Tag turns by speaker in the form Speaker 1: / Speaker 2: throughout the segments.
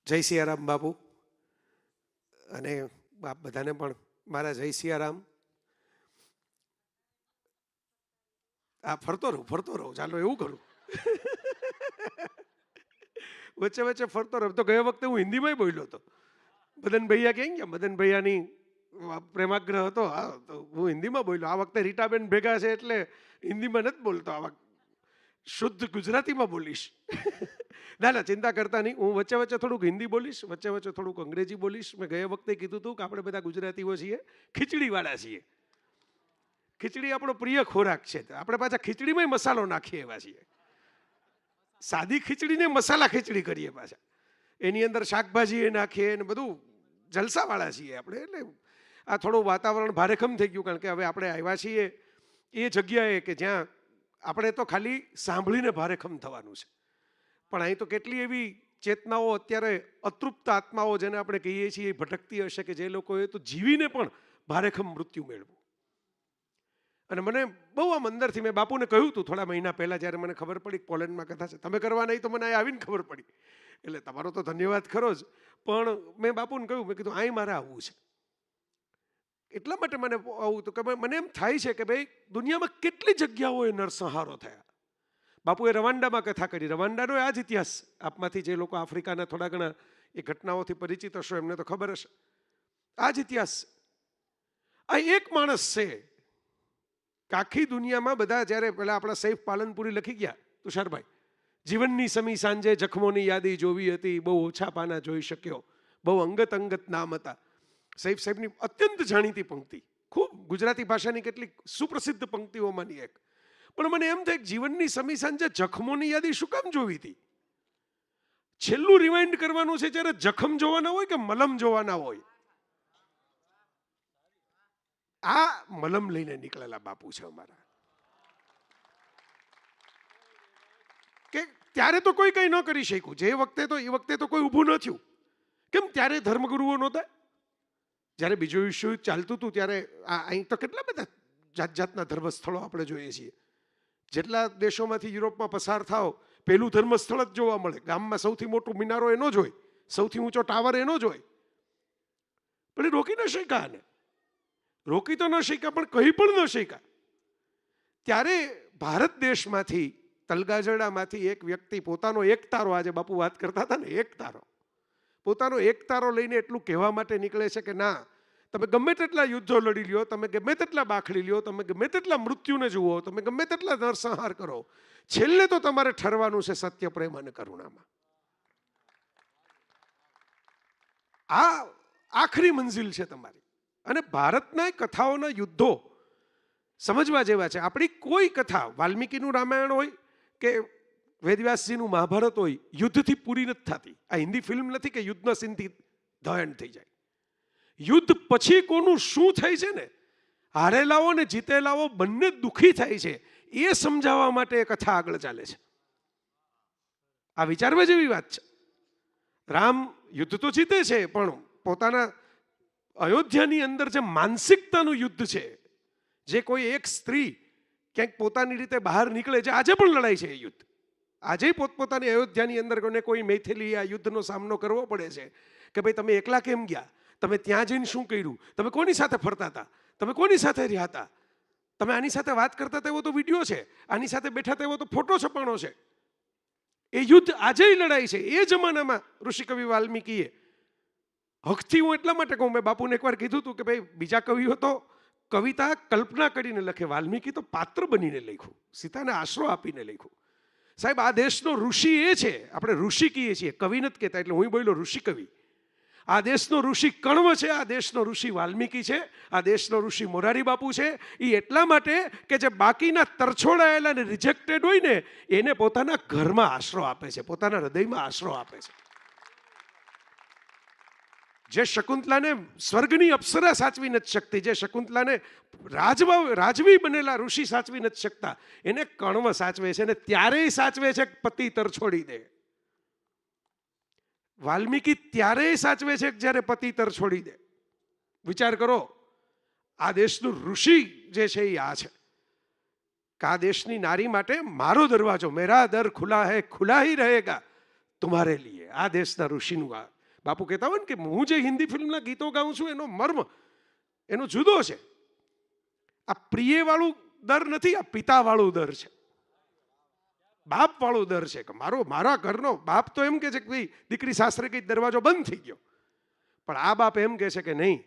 Speaker 1: જય સિયારામ બાપુ અને બાપ બધાને પણ મારા જય સિયારામ. આ ફરતો રહું ચાલો એવું કરું. વચ્ચે વચ્ચે ફરતો રહું. તો ગયા વખતે હું હિન્દીમાં બોલ્યો હતો. મદન ભૈયા ક્યાં ગયા? મદન ભૈયાની પ્રેમાગ્રહ હતો. હા, તો હું હિન્દીમાં બોલ્યો. આ વખતે રીટાબેન ભેગા છે એટલે હિન્દીમાં નથી બોલતો. આ વખતે શુદ્ધ ગુજરાતીમાં બોલીશ. ના ચિંતા કરતા નહીં. હું વચ્ચે વચ્ચે થોડુંક હિન્દી બોલીશ, વચ્ચે વચ્ચે થોડુંક અંગ્રેજી બોલીશ. મેં ગયા વખતે કીધું હતું કે આપણે બધા ગુજરાતીઓ છીએ, ખીચડીવાળા છીએ. ખીચડી આપણો પ્રિય ખોરાક છે. આપણે પાછા ખીચડીમાં મસાલો નાખીએ એવા છીએ. સાદી ખીચડીને મસાલા ખીચડી કરીએ પાછા. એની અંદર શાકભાજી એ નાખીએ ને બધું જલસાવાળા છીએ આપણે. એટલે આ થોડું વાતાવરણ ભારેખમ થઈ ગયું, કારણ કે હવે આપણે આવ્યા છીએ એ જગ્યાએ કે જ્યાં આપણે તો ખાલી સાંભળીને ભારેખમ થવાનું છે, પણ અહીં તો કેટલી એવી ચેતનાઓ અત્યારે અતૃપ્ત આત્માઓ જેને આપણે કહીએ છીએ ભટકતી હશે કે જે લોકોએ તો જીવીને પણ ભારેખમ મૃત્યુ મેળવું. અને મને બહુ આમ અંદરથી મેં બાપુને કહ્યું હતું થોડા મહિના પહેલાં, જ્યારે મને ખબર પડી કે પોલેન્ડમાં કથા છે. તમે કરવા નહીં તો મને અહીં આવીને ખબર પડી, એટલે તમારો તો ધન્યવાદ ખરો જ. પણ મેં બાપુને કહ્યું, મેં કીધું અહીં મારે આવવું છે. એટલા માટે મને આવું હતું કે મને એમ થાય છે કે ભાઈ દુનિયામાં કેટલી જગ્યાઓએ નરસંહારો થયા. બાપુએ રવાંડામાં કથા કરી. રવાંડાનો આ જ ઇતિહાસ. આપમાંથી જે લોકો આફ્રિકાના થોડા ઘણા એ ઘટનાઓથી પરિચિત હશો એમને તો ખબર હશે. આ જ ઇતિહાસ. આ એક માણસ છે કે આખી દુનિયામાં બધા જ્યારે પેલા આપણા સૈફ પાલનપુરી લખી ગયા તુષારભાઈ, જીવનની સમી સાંજે જખમોની યાદી જોવી હતી, બહુ ઓછા પાના જોઈ શક્યો, બહુ અંગત નામ હતા. સૈફ સાહેબની અત્યંત જાણીતી પંક્તિ, ખૂબ ગુજરાતી ભાષાની કેટલીક સુપ્રસિદ્ધ પંક્તિઓમાંની એક. પણ મને એમ થાય કે જીવનની સમી સાંજે જખમોની યાદી શું કામ જોવી હતી? છેલ્લું રિવાઇન્ડ કરવાનું છે જ્યારે જખમ જોવાના હોય કે મલમ જોવાના હોય. આ મલમ લઈને નીકળેલા બાપુ છે અમારા. કે ત્યારે તો કોઈ કંઈ ન કરી શક્યું. જે વખતે તો એ વખતે તો કોઈ ઊભું ન થયું. કેમ? ત્યારે ધર્મગુરુઓ નહોતા. જ્યારે બીજું વિશ્વયુદ્ધ ચાલતું હતું ત્યારે અહીં તો કેટલા બધા જાત જાતના ધર્મસ્થળો આપણે જોઈએ છીએ. જેટલા દેશોમાંથી યુરોપમાં પસાર થાવ, પેલું ધર્મસ્થળ જ જોવા મળે. ગામમાં સૌથી મોટું મિનારો એનો જ હોય, સૌથી ઊંચો ટાવર એનો જ હોય. પણ એ રોકી ન શક્યા ને. રોકી તો ન શક્યા, પણ કહી પણ ન શક્યા. ત્યારે ભારત દેશમાંથી, તલગાજરડામાંથી એક વ્યક્તિ પોતાનો એક તારો, આજે બાપુ વાત કરતા હતા ને, એક તારો, પોતાનો એક તારો લઈને એટલું કહેવા માટે નીકળે છે કે ના, તમે ગમે તેટલા યુદ્ધો લડી લ્યો, તમે ગમે તેટલા બાખડી લ્યો, તમે ગમે તેટલા મૃત્યુને જુઓ, તમે ગમે તેટલા નરસંહાર કરો, છેલ્લે તો તમારે ઠરવાનું છે સત્ય, પ્રેમ અને કરુણામાં. આ આખરી મંજિલ છે તમારી. અને ભારતના કથાઓના યુદ્ધો સમજવા જેવા છે. આપણી કોઈ કથા, વાલ્મીકીનું રામાયણ હોય કે વેદવ્યાસજીનું મહાભારત હોય, યુદ્ધથી પૂરી નથી થતી. આ હિન્દી ફિલ્મ નથી કે યુદ્ધના સીનથી ધ એન્ડ થઈ જાય. યુદ્ધ પછી કોનું શું થાય છે ને, હારેલાઓ ને જીતેલાઓ બંને દુઃખી થાય છે, એ સમજાવવા માટે એ કથા આગળ ચાલે છે. આ વિચારવા જેવી વાત છે. રામ યુદ્ધ તો જીતે છે, પણ પોતાના અયોધ્યાની અંદર જે માનસિકતાનું યુદ્ધ છે, જે કોઈ એક સ્ત્રી ક્યાંક પોતાની રીતે બહાર નીકળે છે, આજે પણ લડાઈ છે એ યુદ્ધ. આજે પોતપોતાની અયોધ્યાની અંદર કોઈ મૈથિલી આ યુદ્ધનો સામનો કરવો પડે છે કે ભાઈ તમે એકલા કેમ ગયા, તમે ત્યાં જઈને શું કર્યું, તમે કોની સાથે ફરતા હતા, તમે કોની સાથે રહ્યા હતા, તમે આની સાથે વાત કરતા હતા એવો તો વિડીયો છે, આની સાથે બેઠા હતા એવો તો ફોટો છપાણો છે. એ યુદ્ધ આજે લડાઈ છે. એ જમાનામાં ઋષિકવિ વાલ્મીકીએ, હકથી હું એટલા માટે કહું, મેં બાપુને એકવાર કીધું હતું કે ભાઈ બીજા કવિઓ તો કવિતા કલ્પના કરીને લખે, વાલ્મીકી તો પાત્ર બનીને લખ્યું, સીતાને આશરો આપીને લખ્યું. સાહેબ, આ દેશનો ઋષિ એ છે, આપણે ઋષિ કહીએ છીએ, કવિ નથી કહેતા, એટલે હું બોલ્યો ઋષિ કવિ. આ દેશનો ઋષિ કણવ છે, આ દેશનો ઋષિ વાલ્મીકી છે, આ દેશનો ઋષિ મોરારી બાપુ છે. એ એટલા માટે કે જે બાકીના તરછોડાયેલા ને રિજેક્ટેડ હોય ને, એને પોતાના ઘરમાં આશરો આપે છે, પોતાના હૃદયમાં આશરો આપે છે. જે શકુંતલાને સ્વર્ગની અપ્સરા સાચવી નથી શકતી, જે શકુંતલાને રાજવી બનેલા ઋષિ સાચવી નથી શકતા, એને કણવ સાચવે છે. અને ત્યારેય સાચવે છે પતિ તરછોડી દે. વાલ્મીકી ત્યારેય સાચવે છે જ્યારે પતિ તરછોડી દે. વિચાર કરો, આ દેશનું ઋષિ જે છે એ આ છે કે આ દેશની નારી માટે મારો દરવાજો, મેરા દર ખુલા હૈ, ખુલા હી રહેગા તુમ્હારે લીએ. આ દેશના ઋષિનું આ બાપુ કહેતા હોય ને કે હું જે હિન્દી ફિલ્મના ગીતો ગાઉં છું એનો મર્મ એનો જુદો છે. આ પ્રિયવાળું દર નથી, આ પિતાવાળું દર છે, બાપવાળું દર છે. કે મારા ઘરનો બાપ તો એમ કહે છે કે ભાઈ દીકરી સાસરે ગઈ દરવાજો બંધ થઈ ગયો, પણ આ બાપ એમ કહે છે કે નહીં,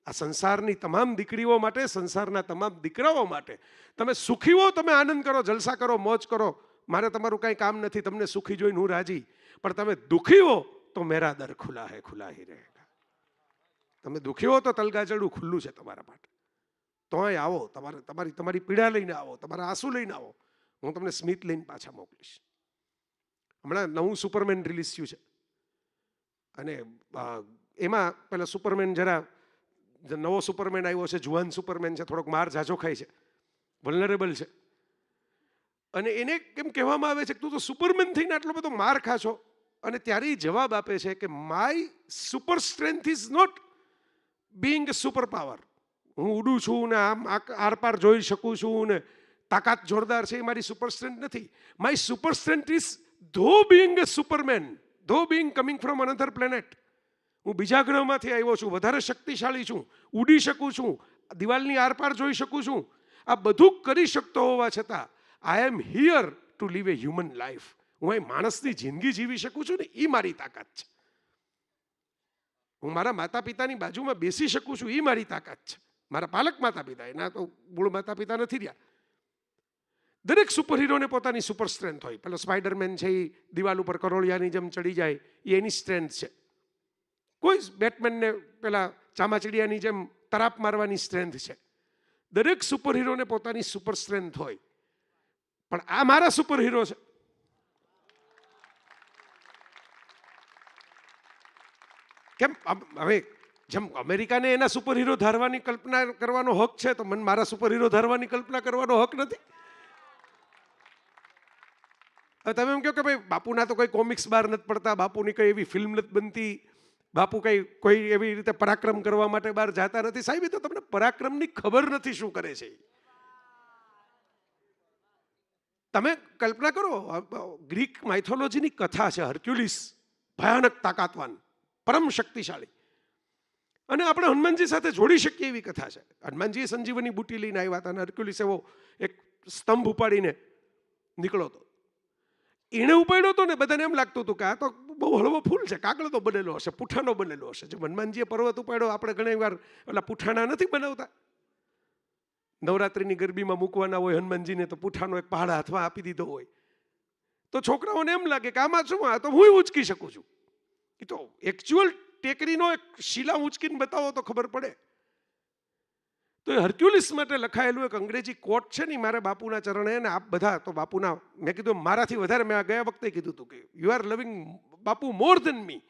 Speaker 1: આ સંસારની તમામ દીકરીઓ માટે, સંસારના તમામ દીકરાઓ માટે તમે સુખી હો, તમે આનંદ કરો, જલસા કરો, મોજ કરો, મારે તમારું કાંઈ કામ નથી, તમને સુખી જોઈને હું રાજી, પણ તમે દુઃખી હો તો મેરા દર ખુલ્લા હે, ખુલ્લા હી રહેગા. તમે દુઃખી હો તો તલગાજડું ખુલ્લું છે તમારા માટે. તોય આવો, તમારી પીડા લઈને આવો, તમારા આંસુ લઈને આવો, હું તમને સ્મિત લઈને પાછા મોકલીશ. હમણાં નવું સુપરમેન રિલીઝ થયું છે અને એમાં પેલા સુપરમેન જરા નવો સુપરમેન આવ્યો છે, જુવાન સુપરમેન છે, થોડોક માર ઝાઝો ખાય છે, વલ્નરેબલ છે, અને એને કેમ કહેવામાં આવે છે કે તું તો સુપરમેન થઈને આટલો બધો માર ખાશો, અને ત્યારે એ જવાબ આપે છે કે my super strength is not being a super power. હું ઉડું છું ને આમ આરપાર જોઈ શકું છું ને તાકાત જોરદાર છે, એ મારી સુપર સ્ટ્રેન્થ નથી. માય સુપર સ્ટ્રેન્થ ઇઝ ધો બીંગ અ સુપરમેન, ધો being coming from another planet. હું બીજા ગ્રહમાંથી આવ્યો છું, વધારે શક્તિશાળી છું, ઉડી શકું છું, દિવાલની આરપાર જોઈ શકું છું, આ બધું કરી શકતો હોવા છતાં I am here to live a human life. હું અહીં માણસની જિંદગી જીવી શકું છું ને એ મારી તાકાત છે. હું મારા માતા પિતાની બાજુમાં બેસી શકું છું એ મારી તાકાત છે. મારા પાલક માતા પિતા, એના તો મૂળ માતા પિતા નથી રહ્યા. દરેક સુપર હીરોને પોતાની સુપર સ્ટ્રેન્થ હોય. પેલો સ્પાઈડરમેન છે એ દિવાલ ઉપર કરોળિયાની જેમ ચડી જાય, એ એની સ્ટ્રેન્થ છે. કોઈ બેટમેનને પેલા ચામાચીડિયાની જેમ તરાપ મારવાની સ્ટ્રેન્થ છે. દરેક સુપર હીરોને પોતાની સુપર સ્ટ્રેન્થ હોય, પણ આ મારા સુપર હીરો છે. કેમ હવે જેમ અમેરિકાને એના સુપર હીરો ધારવાની કલ્પના કરવાનો હક છે, તો મને મારા સુપર હીરો ધારવાની કલ્પના કરવાનો હક નથી. તમે એમ કહો કે ભાઈ બાપુના તો કોઈ કોમિક્સ બહાર નથી પડતા, બાપુની કઈ એવી ફિલ્મ નથી બનતી, બાપુ કોઈ એવી રીતે પરાક્રમ કરવા માટે બહાર જતા નથી. સાહેબ, એ તો તમને પરાક્રમની ખબર નથી શું કરે છે. તમે કલ્પના કરો, ગ્રીક માઇથોલોજીની કથા છે હર્ક્યુલિસ, ભયાનક તાકાતવાન, પરમ શક્તિશાળી, અને આપણે હનુમાનજી સાથે જોડી શકીએ એવી કથા છે. હનુમાનજીએ સંજીવની બુટી લઈને આવ્યા હતા અને હર્ક્યુલિસ એવો એક સ્તંભ ઉપાડીને નીકળો હતો. એણે ઉપાડ્યો હતો ને બધાને એમ લાગતું હતું કે આ તો બહુ હળવો ફૂલ છે, કાગળ તો બનેલો હશે, પૂઠાનો બનેલો હશે. જેમ હનુમાનજીએ પર્વત ઉપાડ્યો, આપણે ઘણી વાર ઓલા પૂઠાના નથી બનાવતા, નવરાત્રિની ગરબીમાં મૂકવાના હોય હનુમાનજીને, તો પૂઠાનો એક પહાડ હાથમાં આપી દીધો હોય, તો છોકરાઓને એમ લાગે કે આમાં શું, આ તો હું ઉંચકી શકું છું. એ તો એકચ્યુઅલ ટેકરીનો એક શિલા ઉંચકીને બતાવો તો ખબર પડે. તો એ હર્ક્યુલિસ માટે લખાયેલું એક અંગ્રેજી કોટ છે ને, મારે બાપુના ચરણે, ને આપ બધા તો બાપુના, મેં કીધું મારાથી વધારે, મેં ગયા વખતે કીધું હતું કે યુ આર લવિંગ બાપુ મોર ધેન મી.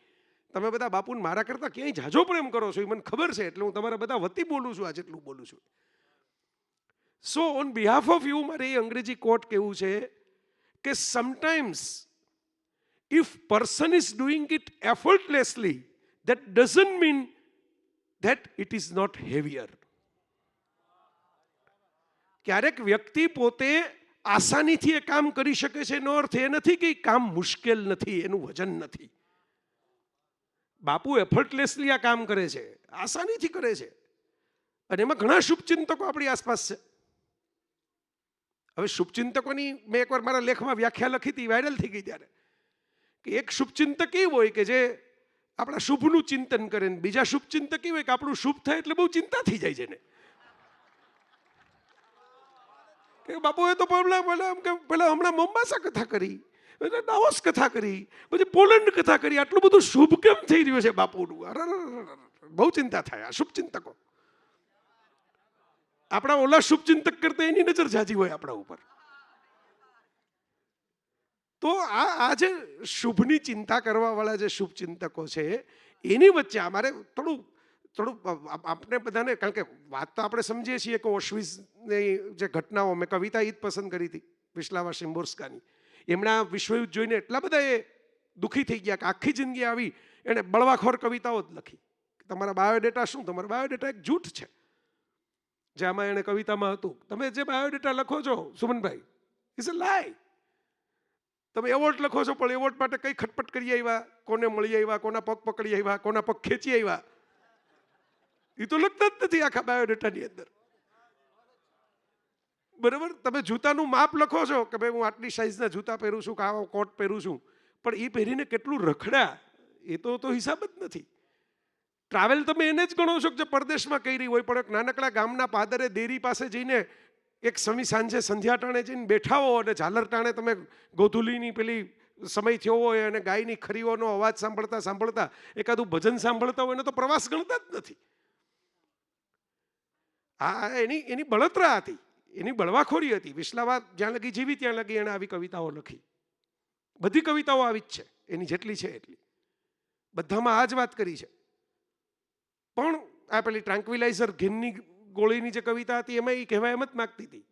Speaker 1: તમે બધા બાપુને મારા કરતાં ક્યાંય ઝાઝો પ્રેમ કરો છો, એ મને ખબર છે, એટલે હું તમારા બધા વતી બોલું છું આ જેટલું બોલું છું. So on behalf of you મારે એ અંગ્રેજી કોટ કેવું છે કે sometimes if person is doing it effortlessly, that doesn't mean that it is not heavier. ક્યારેક વ્યક્તિ પોતે આસાનીથી એ કામ કરી શકે છે એનો અર્થ એ નથી કે કામ મુશ્કેલ નથી, એનું વજન નથી. બાપુ એફર્ટલેસલી આ કામ કરે છે, આસાનીથી કરે છે, અને એમાં ઘણા શુભચિંતકો આપણી આસપાસ છે. હવે શુભચિંતકોની મેં એકવાર મારા લેખમાં વ્યાખ્યા લખી હતી, વાયરલ થઈ ગઈ ત્યારે, કે એક શુભચિંતક એ હોય કે જે આપણા શુભનું ચિંતન કરે, ને બીજા શુભચિંતક એ હોય કે આપણું શુભ થાય એટલે બહુ ચિંતા થઈ જાય છે ને, કે બાપુએ તો પેલા હમણાં મોમ્બાસા કથા કરી, દાવોસ કથા કરી, પછી પોલેન્ડ કથા કરી, આટલું બધું શુભ કેમ થઈ રહ્યું છે બાપુનું? બહુ ચિંતા થાય. આ શુભચિંતકો આપણા ઓલા શુભચિંતક કરતા એની નજર જાજી હોય આપણા ઉપર. તો આ જે શુભની ચિંતા કરવા વાળા જે શુભચિંતકો છે, એની વચ્ચે અમારે થોડું આપણે બધાને, કારણ કે વાત તો આપણે સમજીએ છીએ કે ઓશવિઝની જે ઘટનાઓ, મેં કવિતા એ જ પસંદ કરી હતી, વિસ્લાવા શિમ્બોર્સ્કાની. એમના વિશ્વયુદ્ધ જોઈને એટલા બધા એ દુઃખી થઈ ગયા કે આખી જિંદગી આવી એણે બળવાખોર કવિતાઓ જ લખી. તમારા બાયોડેટા શું? તમારા બાયોડેટા એક જૂઠ છે. જે આમાં એણે કવિતામાં હતું, તમે જે બાયોડેટા લખો છો સુમનભાઈ, ઇઝ અ લાય. તમે એવોર્ડ લખો છો, પણ એવોર્ડ માટે કઈ ખટપટ કરી આવ્યા, કોને મળી આવ્યા, કોના પગ પકડી આવ્યા, કોના પગ ખેંચી આવ્યા, એ તો લખતા જ નથી આખા બાયોડેટાની અંદર. બરાબર? તમે જૂતાનું માપ લખો છો કે ભાઈ હું આટલી સાઈઝના જૂતા પહેરું છું, કે આવો કોટ પહેરું છું, પણ એ પહેરીને કેટલું રખડા એ તો હિસાબ જ નથી. ટ્રાવેલ તમે એને જ ગણો છો કે જે પરદેશમાં કરી હોય, પણ એક નાનકડા ગામના પાદરે ડેરી પાસે જઈને એક સાંજે સંધ્યા ટાણે જઈને બેઠા હો અને ઝાલર ટાણે તમે ગોધુલીની પેલી સમય થયો હોય અને ગાયની ખરીઓનો અવાજ સાંભળતા સાંભળતા એકાદું ભજન સાંભળતા હોય એને તો પ્રવાસ ગણતા જ નથી. આ એની બળતરા હતી, એની બળવાખોરી હતી. વિશ્લાવા જ્યાં લગી જીવી ત્યાં લગી એણે આવી કવિતાઓ લખી. બધી કવિતાઓ આવી જ છે, એની જેટલી છે એટલી બધામાં આ જ વાત કરી છે. પણ આ પેલી ટ્રાન્ક્વિલાઇઝર ઘેનની ગોળીની જે કવિતા હતી એમાં એ કહેવા એમ જ માગતી હતી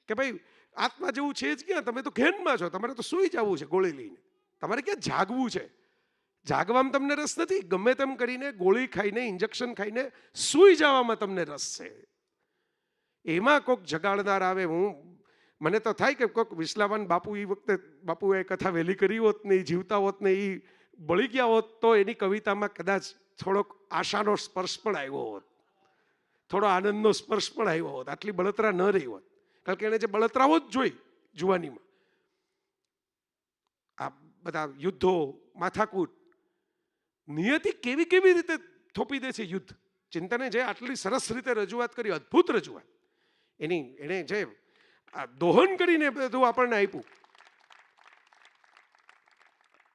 Speaker 1: કે ભાઈ આત્મા જેવું છે જ ક્યાં, તમે તો ઘેનમાં છો, તમારે તો સૂઈ જવું છે ગોળી લઈને, તમારે ક્યાં જાગવું છે? જાગવામાં તમને રસ નથી, ગમે તેમ કરીને ગોળી ખાઈને ઇન્જેક્શન ખાઈને સૂઈ જવામાં તમને રસ છે. એમાં કોઈક જગાડનાર આવે. મને તો થાય કે કોઈક વિશ્લાવાન બાપુ એ વખતે બાપુએ કથા વહેલી કરી હોત ને, એ જીવતા હોત ને, એ બળી ગયા હોત તો એની કવિતામાં કદાચ થોડોક આશાનો સ્પર્શ પણ આવ્યો હોત, થોડો આનંદનો સ્પર્શ પણ આવ્યો હોત, આટલી બળતરા ન રહી હોત. કારણ કે એને જે બળતરાઓ જ જોઈ જુવાનીમાં, આ બધા યુદ્ધો, માથાકૂટ, નિયતિ કેવી કેવી રીતે થોપી દે છે યુદ્ધ. ચિંતને જે આટલી સરસ રીતે રજૂઆત કરી, અદ્ભુત રજૂઆત, એણે જે દોહન કરીને બધું આપણને આપ્યું.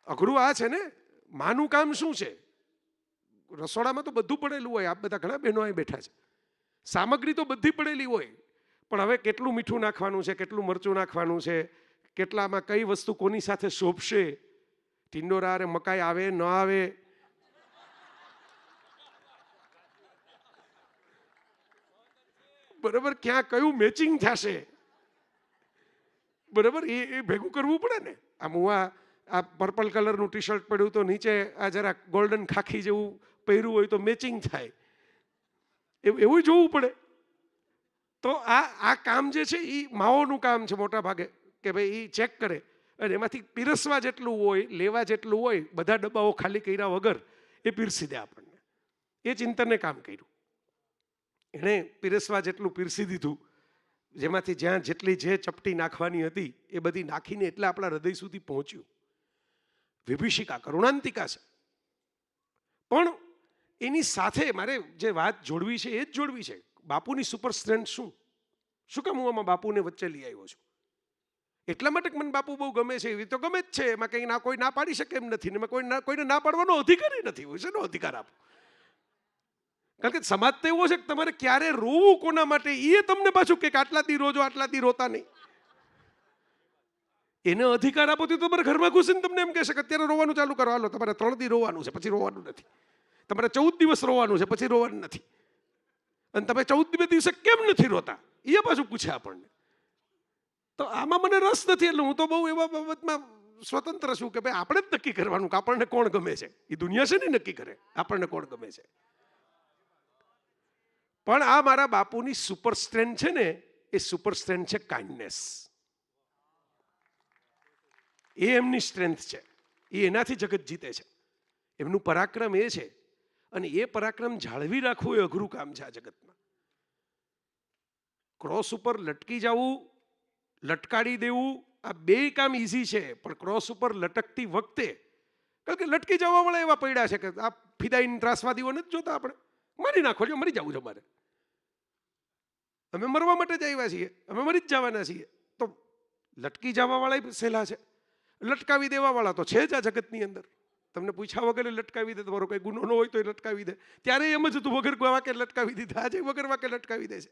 Speaker 1: અઘરું આ છે ને, માનું કામ શું છે? રસોડામાં તો બધું પડેલું હોય, આપ બધા ઘણા બહેનો અહીં બેઠા છે, સામગ્રી તો બધી પડેલી હોય, પણ હવે કેટલું મીઠું નાખવાનું છે, કેટલું મરચું નાખવાનું છે, કેટલામાં કઈ વસ્તુ કોની સાથે શોભશે, ટિંડોરા અને મકાઈ આવે ન આવે, બરાબર, ક્યાં કયું મેચિંગ થશે, બરાબર, એ ભેગું કરવું પડે ને. આમ હું આ પર્પલ કલરનું ટી શર્ટ પડ્યું તો નીચે આ જરા ગોલ્ડન ખાખી જેવું પહેર્યું હોય તો મેચિંગ થાય, એવું જોવું પડે. તો આ કામ જે છે એ માઓનું કામ છે મોટા ભાગે, કે ભાઈ એ ચેક કરે અને એમાંથી પીરસવા જેટલું હોય, લેવા જેટલું હોય, બધા ડબ્બાઓ ખાલી કર્યા વગર એ પીરસી દે આપણને. એ ચિંતને કામ કર્યું. એણે પીરસવા જેટલું પીરસી દીધું, જેમાંથી જ્યાં જેટલી જે ચપટી નાખવાની હતી એ બધી નાખીને એટલે આપણા હૃદય સુધી પહોંચ્યું. વિભીષિકા કરુણાંતિકા છે. પણ એની સાથે મારે જે વાત જોડવી છે એ જ જોડવી છે. બાપુની સુપર સ્ટ્રેન્થ શું કામ હું આમાં બાપુને વચ્ચે લઈ આવ્યો છું? એટલા માટે મને બાપુ બહુ ગમે છે. એવી તો ગમે જ છે, એમાં કંઈ કોઈ ના પાડી શકે એમ નથી, ને કોઈને ના પાડવાનો અધિકાર નથી. હોય છે નો અધિકાર આપો. કારણ કે સમાજ તો એવો છે કે તમારે ક્યારે રોવું કોના માટે એ તમને પાછું કે આટલા દી રોજો, આટલા દી રોતા નહીં. એને અધિકાર આપો તો તમારે ઘરમાં ઘૂસીને તમને એમ કહેશે કે અત્યારે રોવાનું ચાલુ કરો, હાલો તમારે 3 દી રોવાનું છે, પછી રોવાનું નથી. તમારે 14 દિવસ રોવાનું છે, પછી રોવાનું નથી. અને તમે 14મે દિવસે કેમ નથી રોતા એ પાછું પૂછે આપણને. તો આમાં મને રસ નથી, એટલે હું તો બહુ એવા બાબતમાં સ્વતંત્ર છું કે ભાઈ આપણે જ નક્કી કરવાનું કે આપણને કોણ ગમે છે. એ દુનિયા છે ને નક્કી કરે આપણને કોણ ગમે છે. પણ આ મારા બાપુની સુપર સ્ટ્રેન્થ છે ને, એ સુપર સ્ટ્રેન્થ છે કાઇન્ડનેસ. એ એમની સ્ટ્રેન્થ છે, એ એનાથી જગત જીતે છે. એમનું પરાક્રમ એ છે, અને એ પરાક્રમ જાળવી રાખવું એ અઘરું કામ છે આ જગતમાં. ક્રોસ ઉપર લટકી જવું, લટકાડી દેવું, આ બે કામ ઈઝી છે, પણ ક્રોસ ઉપર લટકતી વખતે, કારણ કે લટકી જવા વાળા એવા પડ્યા છે કે આ ફિદાઈન ત્રાસવાદીઓ નથી જોતા આપણે, મારી નાખો છો, મરી જવું છે અમારે, અમે મરવા માટે જ આવ્યા છીએ, અમે મરી જ જવાના છીએ. તો લટકી જવા વાળા સહેલા છે, લટકાવી દેવા વાળા તો છે જ આ જગતની અંદર. તમને પૂછ્યા વગર લટકાવી દે, તમારો કઈ ગુનો ન હોય તો એ લટકાવી દે. ત્યારે એમ જ હતું વગર વાકે લટકાવી દીધા, આજે વગર વાકે લટકાવી દે છે.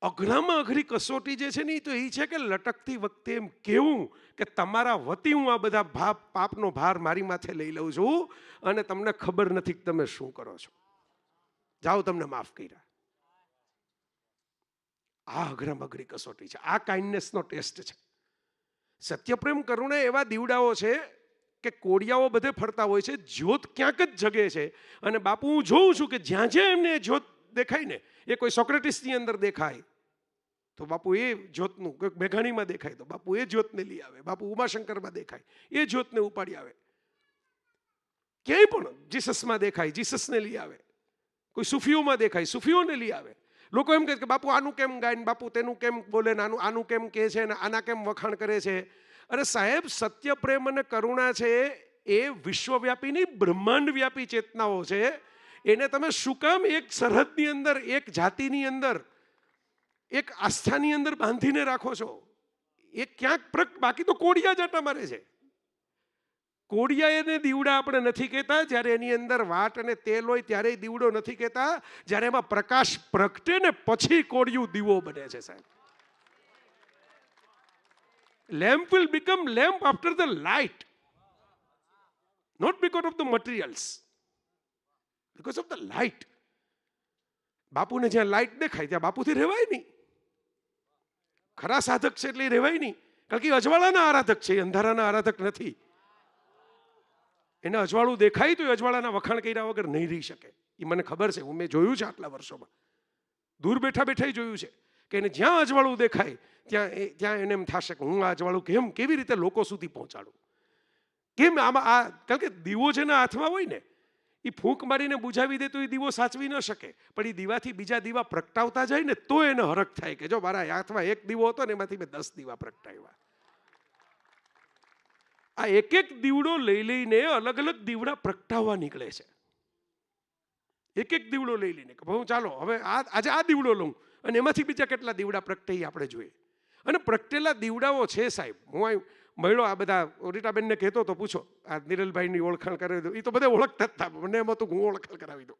Speaker 1: અઘરામાં અઘરી કસોટી જે છે ને એ તો એ છે કે લટકતી વખતે એમ કેવું કે તમારા વતી હું આ બધા પાપનો ભાર મારી માથે લઈ લઉં છું અને તમને ખબર નથી કે તમે શું કરો છો. જાઓ, તમને માફ કર્યા. આ અઘરામાં અઘરી કસોટી છે. આ કાઇન્ડનેસનો ટેસ્ટ છે. સત્યપ્રેમ કરુણા એવા દીવડાઓ છે કે કોડિયાઓ બધે ફરતા હોય છે, જ્યોત ક્યાંક જ જગે છે. અને બાપુ હું જોઉં છું કે જ્યાં જ્યાં એમને જ્યોત દેખાય ને, એ કોઈ સોક્રેટિસની અંદર દેખાય, તો બાપુ એ જ્યોતનું કંઈક મેઘાણીમાં દેખાય તો બાપુ એ જ્યોતને લઈ આવે, બાપુ ઉમાશંકરમાં દેખાય એ જ્યોતને ઉપાડી આવે, ક્યાંય પણ જીસસમાં દેખાય જીસસને લઈ આવે, કોઈ સુફીઓમાં દેખાય સુફીઓને લઈ આવે. લોકો એમ કહે કે બાપુ આનું કેમ ગાય ને બાપુ તેનું કેમ બોલે ને આનું કેમ કહે છે ને આના કેમ વખાણ કરે છે. અરે સાહેબ, સત્ય, પ્રેમ અને કરુણા છે એ વિશ્વવ્યાપીની બ્રહ્માંડ વ્યાપી ચેતનાઓ છે. એને તમે શું કામ એક સરહદની અંદર, એક જાતિની અંદર, એક આસ્થાની અંદર બાંધીને રાખો છો? એ ક્યાંક બાકી તો કોડિયા જાટા મારે છે. કોડિયા એને દીવડા આપણે નથી કહેતા, જ્યારે એની અંદર વાટ અને તેલ હોય ત્યારે દીવડો નથી કહેતા, જ્યારે એમાં પ્રકાશ પ્રગટે ને પછી કોડિયું દીવો બને છે સાહેબ. Lamp will become lamp after the light, not because of the materials, because of the light. બાપુને જ્યાં લાઇટ દેખાય ત્યાં બાપુથી રહેવાય નહીં. ખરા સાધક છે એટલે રહેવાય નહીં, કારણ કે અજવાળાના આરાધક છે, અંધારાના આરાધક નથી. એને અજવાળું દેખાય તો અજવાળાના વખાણ કર્યા વગર નહીં રહી શકે. એ મને ખબર છે, મેં જોયું છે આટલા વર્ષોમાં, દૂર બેઠા બેઠા જોયું છે કે એને જ્યાં અજવાળું દેખાય ત્યાં એને એમ થશે કે હું આ અજવાળું કેવી રીતે લોકો સુધી પહોંચાડું. કેમ આમાં કારણ કે દીવો જેના હાથમાં હોય ને એ ફૂંક મારીને બુઝાવી દે તો એ દીવો સાચવી ન શકે, પણ એ દીવાથી બીજા દીવા પ્રગટાવતા જાય ને તો એને હરખ થાય કે જો મારા હાથમાં એક દીવો હતો ને એમાંથી મેં 10 દીવા પ્રગટાવ્યા. આ એક એક દીવડો લઈ લઈને અલગ અલગ દીવડા પ્રગટાવવા નીકળે છે. એક એક દીવડો લઈ લઈને હું ચાલો હવે આજે આ દીવડો લઉં અને એમાંથી બીજા કેટલા દીવડા પ્રગટે આપણે જોઈએ. અને પ્રગટેલા દીવડાઓ છે સાહેબ. હું મળ્યો આ બધા રીટાબેનને કહેતો તો પૂછો આ નિરલભાઈની ઓળખાણ કરાવી દો. એ તો બધા ઓળખતા જ હતા, મને એમ હતું કે હું ઓળખાણ કરાવી દઉં.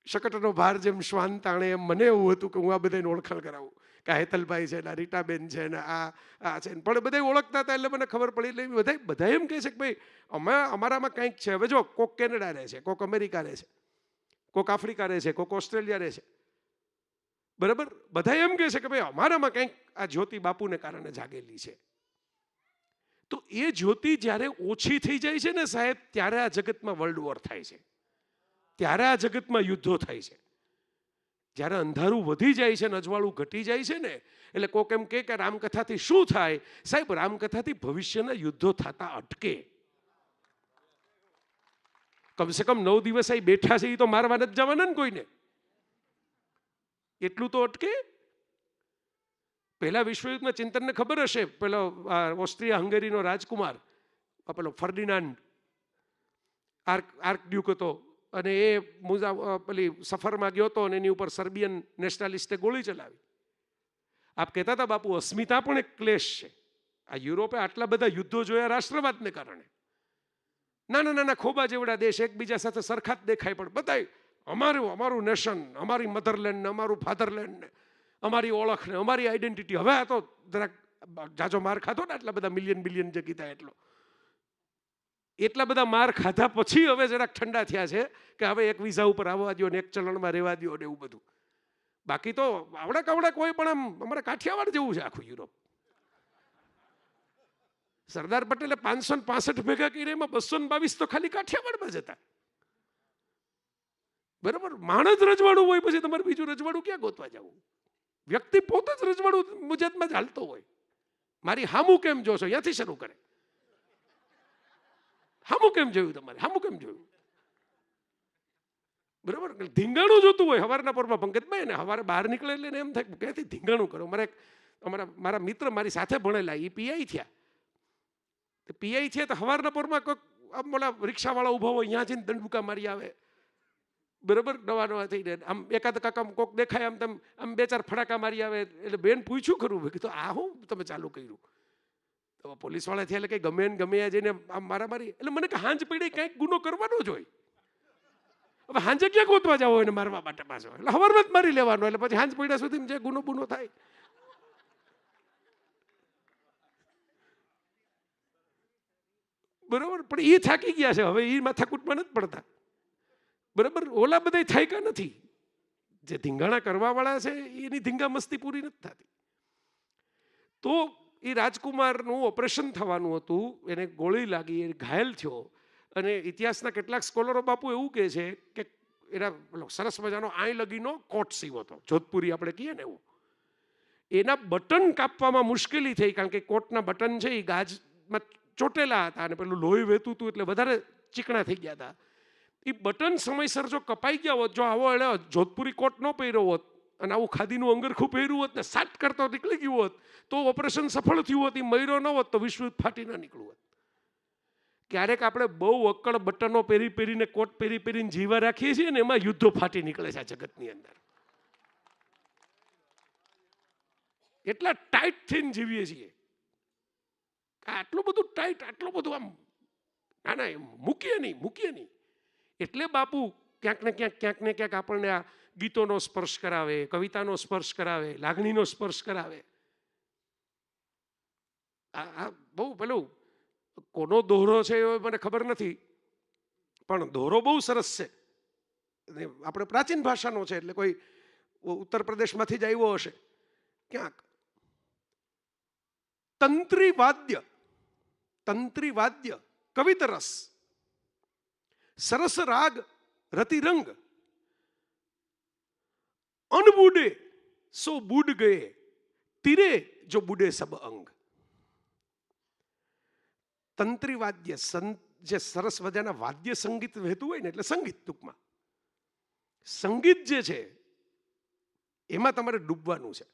Speaker 1: શકટનો ભાર જેમ શ્વાન તાણે એમ મને એવું હતું કે હું આ બધાને ઓળખાણ કરાવું કે હેતલભાઈ છે ને રીટાબેન છે ને આ છે. પણ બધા ઓળખતા હતા એટલે મને ખબર પડી. એટલે બધા એમ કહે છે કે ભાઈ અમારામાં કંઈક છે. હવે જો કોક કેનેડા રહે છે, કોક અમેરિકા રહે છે, કોક આફ્રિકા રહે છે, કોક ઓસ્ટ્રેલિયા રહે છે, બરાબર. બધા એમ કહે છે કે ભાઈ અમારામાં કંઈક આ જ્યોતિ બાપુને કારણે જાગેલી છે. તો એ જ્યોતિ જ્યારે ઓછી થઈ જાય છે ને સાહેબ, ત્યારે આ જગતમાં વર્લ્ડ વોર થાય છે, ત્યારે આ જગતમાં યુદ્ધો થાય છે. જ્યારે અંધારું વધી જાય છે ને અજવાળું ઘટી જાય છે ને એટલે કોક એમ કે રામકથાથી શું થાય? સાહેબ, રામકથાથી ભવિષ્યના યુદ્ધો થતા અટકે. કમસે કમ 9 દિવસ અહીં બેઠા છે એ તો મારવા નથી જવાના ને કોઈને, એટલું તો અટકે. પહેલા વિશ્વયુદ્ધના ચિંતનને ખબર હશે, પેલો ઓસ્ટ્રિયા હંગેરીનો રાજકુમાર પેલો ફર્ડિનાન્ડ આર્કડ્યુક હતો અને એ પેલી સફરમાં ગયો હતો અને એની ઉપર સર્બિયન નેશનાલિસ્ટે ગોળી ચલાવી. આપ કહેતા હતા બાપુ અસ્મિતા પણ એક ક્લેશ છે. આ યુરોપે આટલા બધા યુદ્ધો જોયા રાષ્ટ્રવાદને કારણે. નાના નાના ખોબા જેવડા દેશ એકબીજા સાથે સરખા જ દેખાય, પણ બધા અમારું નેશન, અમારી મધરલેન્ડ ને અમારું ફાધરલેન્ડ ને અમારી ઓળખ ને અમારી આઈડેન્ટિટી. હવે આ તો જરાક જાજો માર ખાધો ને આટલા બધા બિલિયન જે કીધા એટલા બધા માર ખાધા પછી હવે જરાક ઠંડા થયા છે કે હવે એક વિઝા ઉપર આવવા દો ને એક ચલણમાં રહેવા દો ને એવું બધું. બાકી તો આવડા કવડા કોઈ પણ આમ અમારે કાઠિયાવાડ જેવું છે આખું યુરોપ. સરદાર પટેલે 565 ભેગા કરી, એમાં 222 તો ખાલી કાઠિયાવાડમાં જ હતા. બરાબર. માણસ રજવાડું હોય પછી તમારે બીજું રજવાડું ક્યાં ગોતવા જવું? વ્યક્તિ પોતે જ રજવાડું મુજતમાં જ હાલતો હોય. મારી હામું કેમ જોશો ત્યાંથી શરૂ કરે. હામું કેમ જોયું તમારે? હામું કેમ જોયું? બરાબર. ધીંગાણું જોતું હોય સવારના પોરમાં પંકજભાઈ ને સવારે બહાર નીકળે એટલે એમ થાય ક્યાંથી ધીંગાણું કરો. મારા મિત્ર મારી સાથે ભણેલા એ પીઆઈ થયા. પીઆઈ થયા તો સવારના પોરમાં કોઈક આમ ઓલા રિક્ષાવાળા ઊભા હોય ત્યાં જઈને દંડુકા મારી આવે. બરાબર. નવા થઈને આમ એકાદ કાકા કોક દેખાય આમ આમ 2-4 ફડાકા મારી આવે. એટલે બેન પૂછ્યું ખરું મેં કીધું આ હું તમે ચાલુ કર્યું? તો પોલીસ વાળા થયા એટલે કઈ ગમે જઈને આમ મારી. એટલે મને કે હાંજ પડી કંઈક ગુનો કરવાનો જ હોય. હવે હાંજે ક્યાં ગોતવા જાવ એને મારવા માટે પાછો? એટલે સવારમાં જ મારી લેવાનો. એટલે પછી હાંજ પડ્યા સુધી જે ગુનો થાય. બરાબર. પણ એ થાકી ગયા છે હવે, એ માથાકૂટમાં નથી પડતા. બરાબર. ઓલા બધા થાક્યા નથી. જે ધીંગાણા કરવા વાળા છે એની ધીંગા મસ્તી પૂરી નથી થતી. તો એ રાજકુમારનું ઓપરેશન થવાનું હતું, એને ગોળી લાગી, એ ઘાયલ થયો. અને ઇતિહાસના કેટલાક સ્કોલરો બાપુ એવું કહે છે કે એના સરસ મજાનો આઈ લગીનો કોટ સીવો હતો, જોધપુરી આપણે કહીએ ને એવું. એના બટન કાપવામાં મુશ્કેલી થઈ, કારણ કે કોટના બટન છે એ ગાજમાં ચોટેલા હતા અને પેલું લોહી વહેતું હતું એટલે વધારે ચીકણા થઈ ગયા હતા. એ બટન સમયસર જો કપાઈ ગયા હોત, જો આવો એને જોધપુરી કોટ ન પહેર્યો હોત અને આવું ખાદીનું અંગરખું પહેર્યું હોત ને સાટ કરતો નીકળી ગયું હોત તો ઓપરેશન સફળ થયું હોત. એ મર્યો ન હોત તો વિશ્વ ફાટી ન નીકળ્યું હોત. ક્યારેક આપણે બહુ અક્કડ બટનો પહેરીને કોટ પહેરીને જીવા રાખીએ છીએ ને એમાં યુદ્ધો ફાટી નીકળે છે આ જગતની અંદર. એટલા ટાઈટ થઈને જીવીએ છીએ. આટલું બધું ટાઈટ, આટલું બધું આમ ના ના મૂકીએ નહીં. એટલે બાપુ ક્યાંક ને ક્યાંક આપણને આ ગીતોનો સ્પર્શ કરાવે, કવિતાનો સ્પર્શ કરાવે, લાગણીનો સ્પર્શ કરાવે. આ બહુ પેલું કોનો દોહરો છે એ મને ખબર નથી, પણ દોહરો બહુ સરસ છે. આપણે પ્રાચીન ભાષાનો છે એટલે કોઈ ઉત્તર પ્રદેશમાંથી જ આવ્યો હશે ક્યાંક. તંત્રી વાદ્ય કવિતરસ, સરસ રાગ રતિરંગ, અનબૂડે સો બૂડ ગયે, તીરે જો બુડે સબ અંગ. તંત્રી વાદ્ય, જે સરસ મજાના વાદ્ય સંગીત વહેતું હોય ને, એટલે સંગીત ટૂંકમાં. સંગીત જે છે એમાં તમારે ડૂબવાનું છે.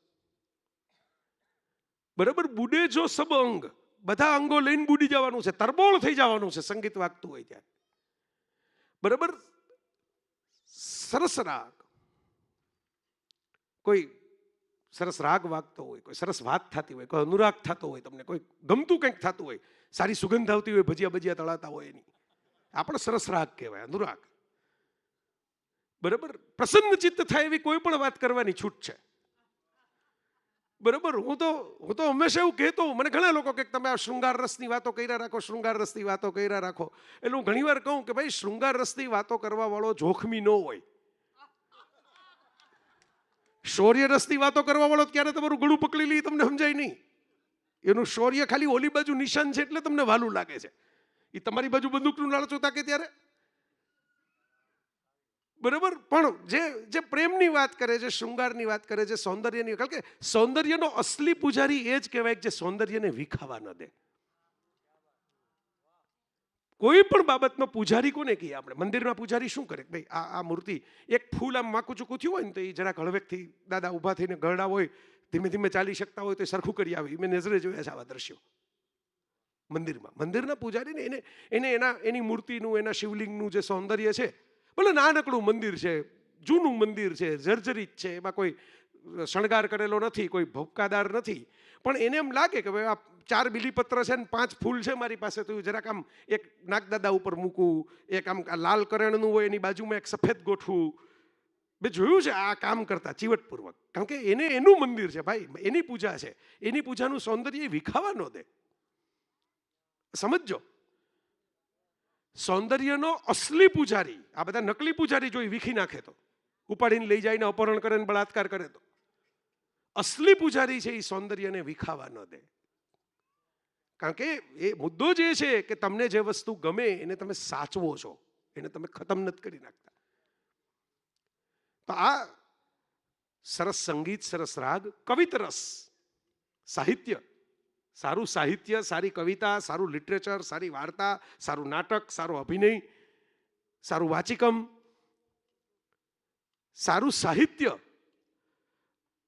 Speaker 1: બરાબર? બુડે જો સબ અંગ, બધા અંગો લઈને બુડી જવાનું છે, તરબોળ થઈ જવાનું છે સંગીત વાગતું હોય ત્યારે. બરાબર? સરસ રાગ, કોઈ સરસ રાગ વાગતો હોય, કોઈ સરસ વાત થતી હોય, કોઈ અનુરાગ થતો હોય, તમને કોઈ ગમતું કંઈક થતું હોય, સારી સુગંધ આવતી હોય, ભજીયા તળાતા હોય એની, આપણે સરસ રાગ કહેવાય, અનુરાગ. બરાબર? પ્રસન્ન ચિત્ત થાય એવી કોઈ પણ વાત કરવાની છૂટ છે. બરાબર? હું તો હંમેશા એવું કહેતો હોઉં, મને ઘણા લોકો કે તમે આ શૃંગાર રસની વાતો કર્યા રાખો. એટલે હું ઘણી વાર કહું કે ભાઈ શૃંગાર રસની વાતો કરવા વાળો જોખમી ન હોય. શૌર્ય રસની વાતો કરવા વાળો ક્યારે તમારું ગળું પકડી લે તમને સમજાય નહીં. એનું શૌર્ય ખાલી ઓલી બાજુ નિશાન છે એટલે તમને વાલું લાગે છે. એ તમારી બાજુ બંદૂકનું લાલચું તાકે ત્યારે. બરાબર? પણ જે પ્રેમની વાત કરે છે, શૃંગારની વાત કરે છે, સૌંદર્યની, કારણ કે સૌંદર્યનો અસલી પૂજારી એ જ કહેવાય જે સૌંદર્યને વિખાવા ન દે. કોઈ પણ બાબતનો પૂજારી કોને કહીએ આપણે? મંદિરના પૂજારી શું કરે? ભાઈ આ મૂર્તિ એક ફૂલ આમ માકું ચૂકું થયું હોય ને તો એ જરાક હળવેકથી દાદા ઊભા થઈને ગરડા હોય, ધીમે ધીમે ચાલી શકતા હોય તો સરખું કરી આવે. મેં નજરે જોયા છે આવા દ્રશ્યો મંદિરના પૂજારીને. એની મૂર્તિનું, એના શિવલિંગનું જે સૌંદર્ય છે, ભલે નાનકડું મંદિર છે, જૂનું મંદિર છે, જર્જરિત છે, એમાં કોઈ શણગાર કરેલો નથી, કોઈ ભપકાદાર નથી, પણ એને એમ લાગે કે ભાઈ આ 4 બીલીપત્ર છે ને 5 ફૂલ છે મારી પાસે, તો જરાક આમ એક નાગદાદા ઉપર મૂકવું, એક આમ લાલ કરેણનું હોય એની બાજુમાં એક સફેદ ગોઠવું. મેં જોયું છે આ કામ કરતા ચીવટપૂર્વક, કારણ કે એનું મંદિર છે ભાઈ, એની પૂજા છે, એની પૂજાનું સૌંદર્ય વિખાવા ન દે. સમજો, સૌંદર્યનો અસલી પૂજારી, આ બધા નકલી પૂજારી જો વિખી નાખે તો, ઉપાડીને લઈ જાય ને અપહરણ કરે ને બળાત્કાર કરે તો, અસલી પૂજારી છે એ સૌંદર્યને વિખાવા ન દે. કારણ કે એ મુદ્દો જે છે કે તમને જે વસ્તુ ગમે એને તમે સાચવો છો, એને તમે ખતમ નથી કરી નાખતા. તો આ સરસ સંગીત, સરસ રાગ, કવિતરસ, સાહિત્ય, સારું સાહિત્ય, સારી કવિતા, સારું લિટરેચર, સારી વાર્તા, સારું નાટક, સારો અભિનય, સારું વાચિકમ, સારું સાહિત્ય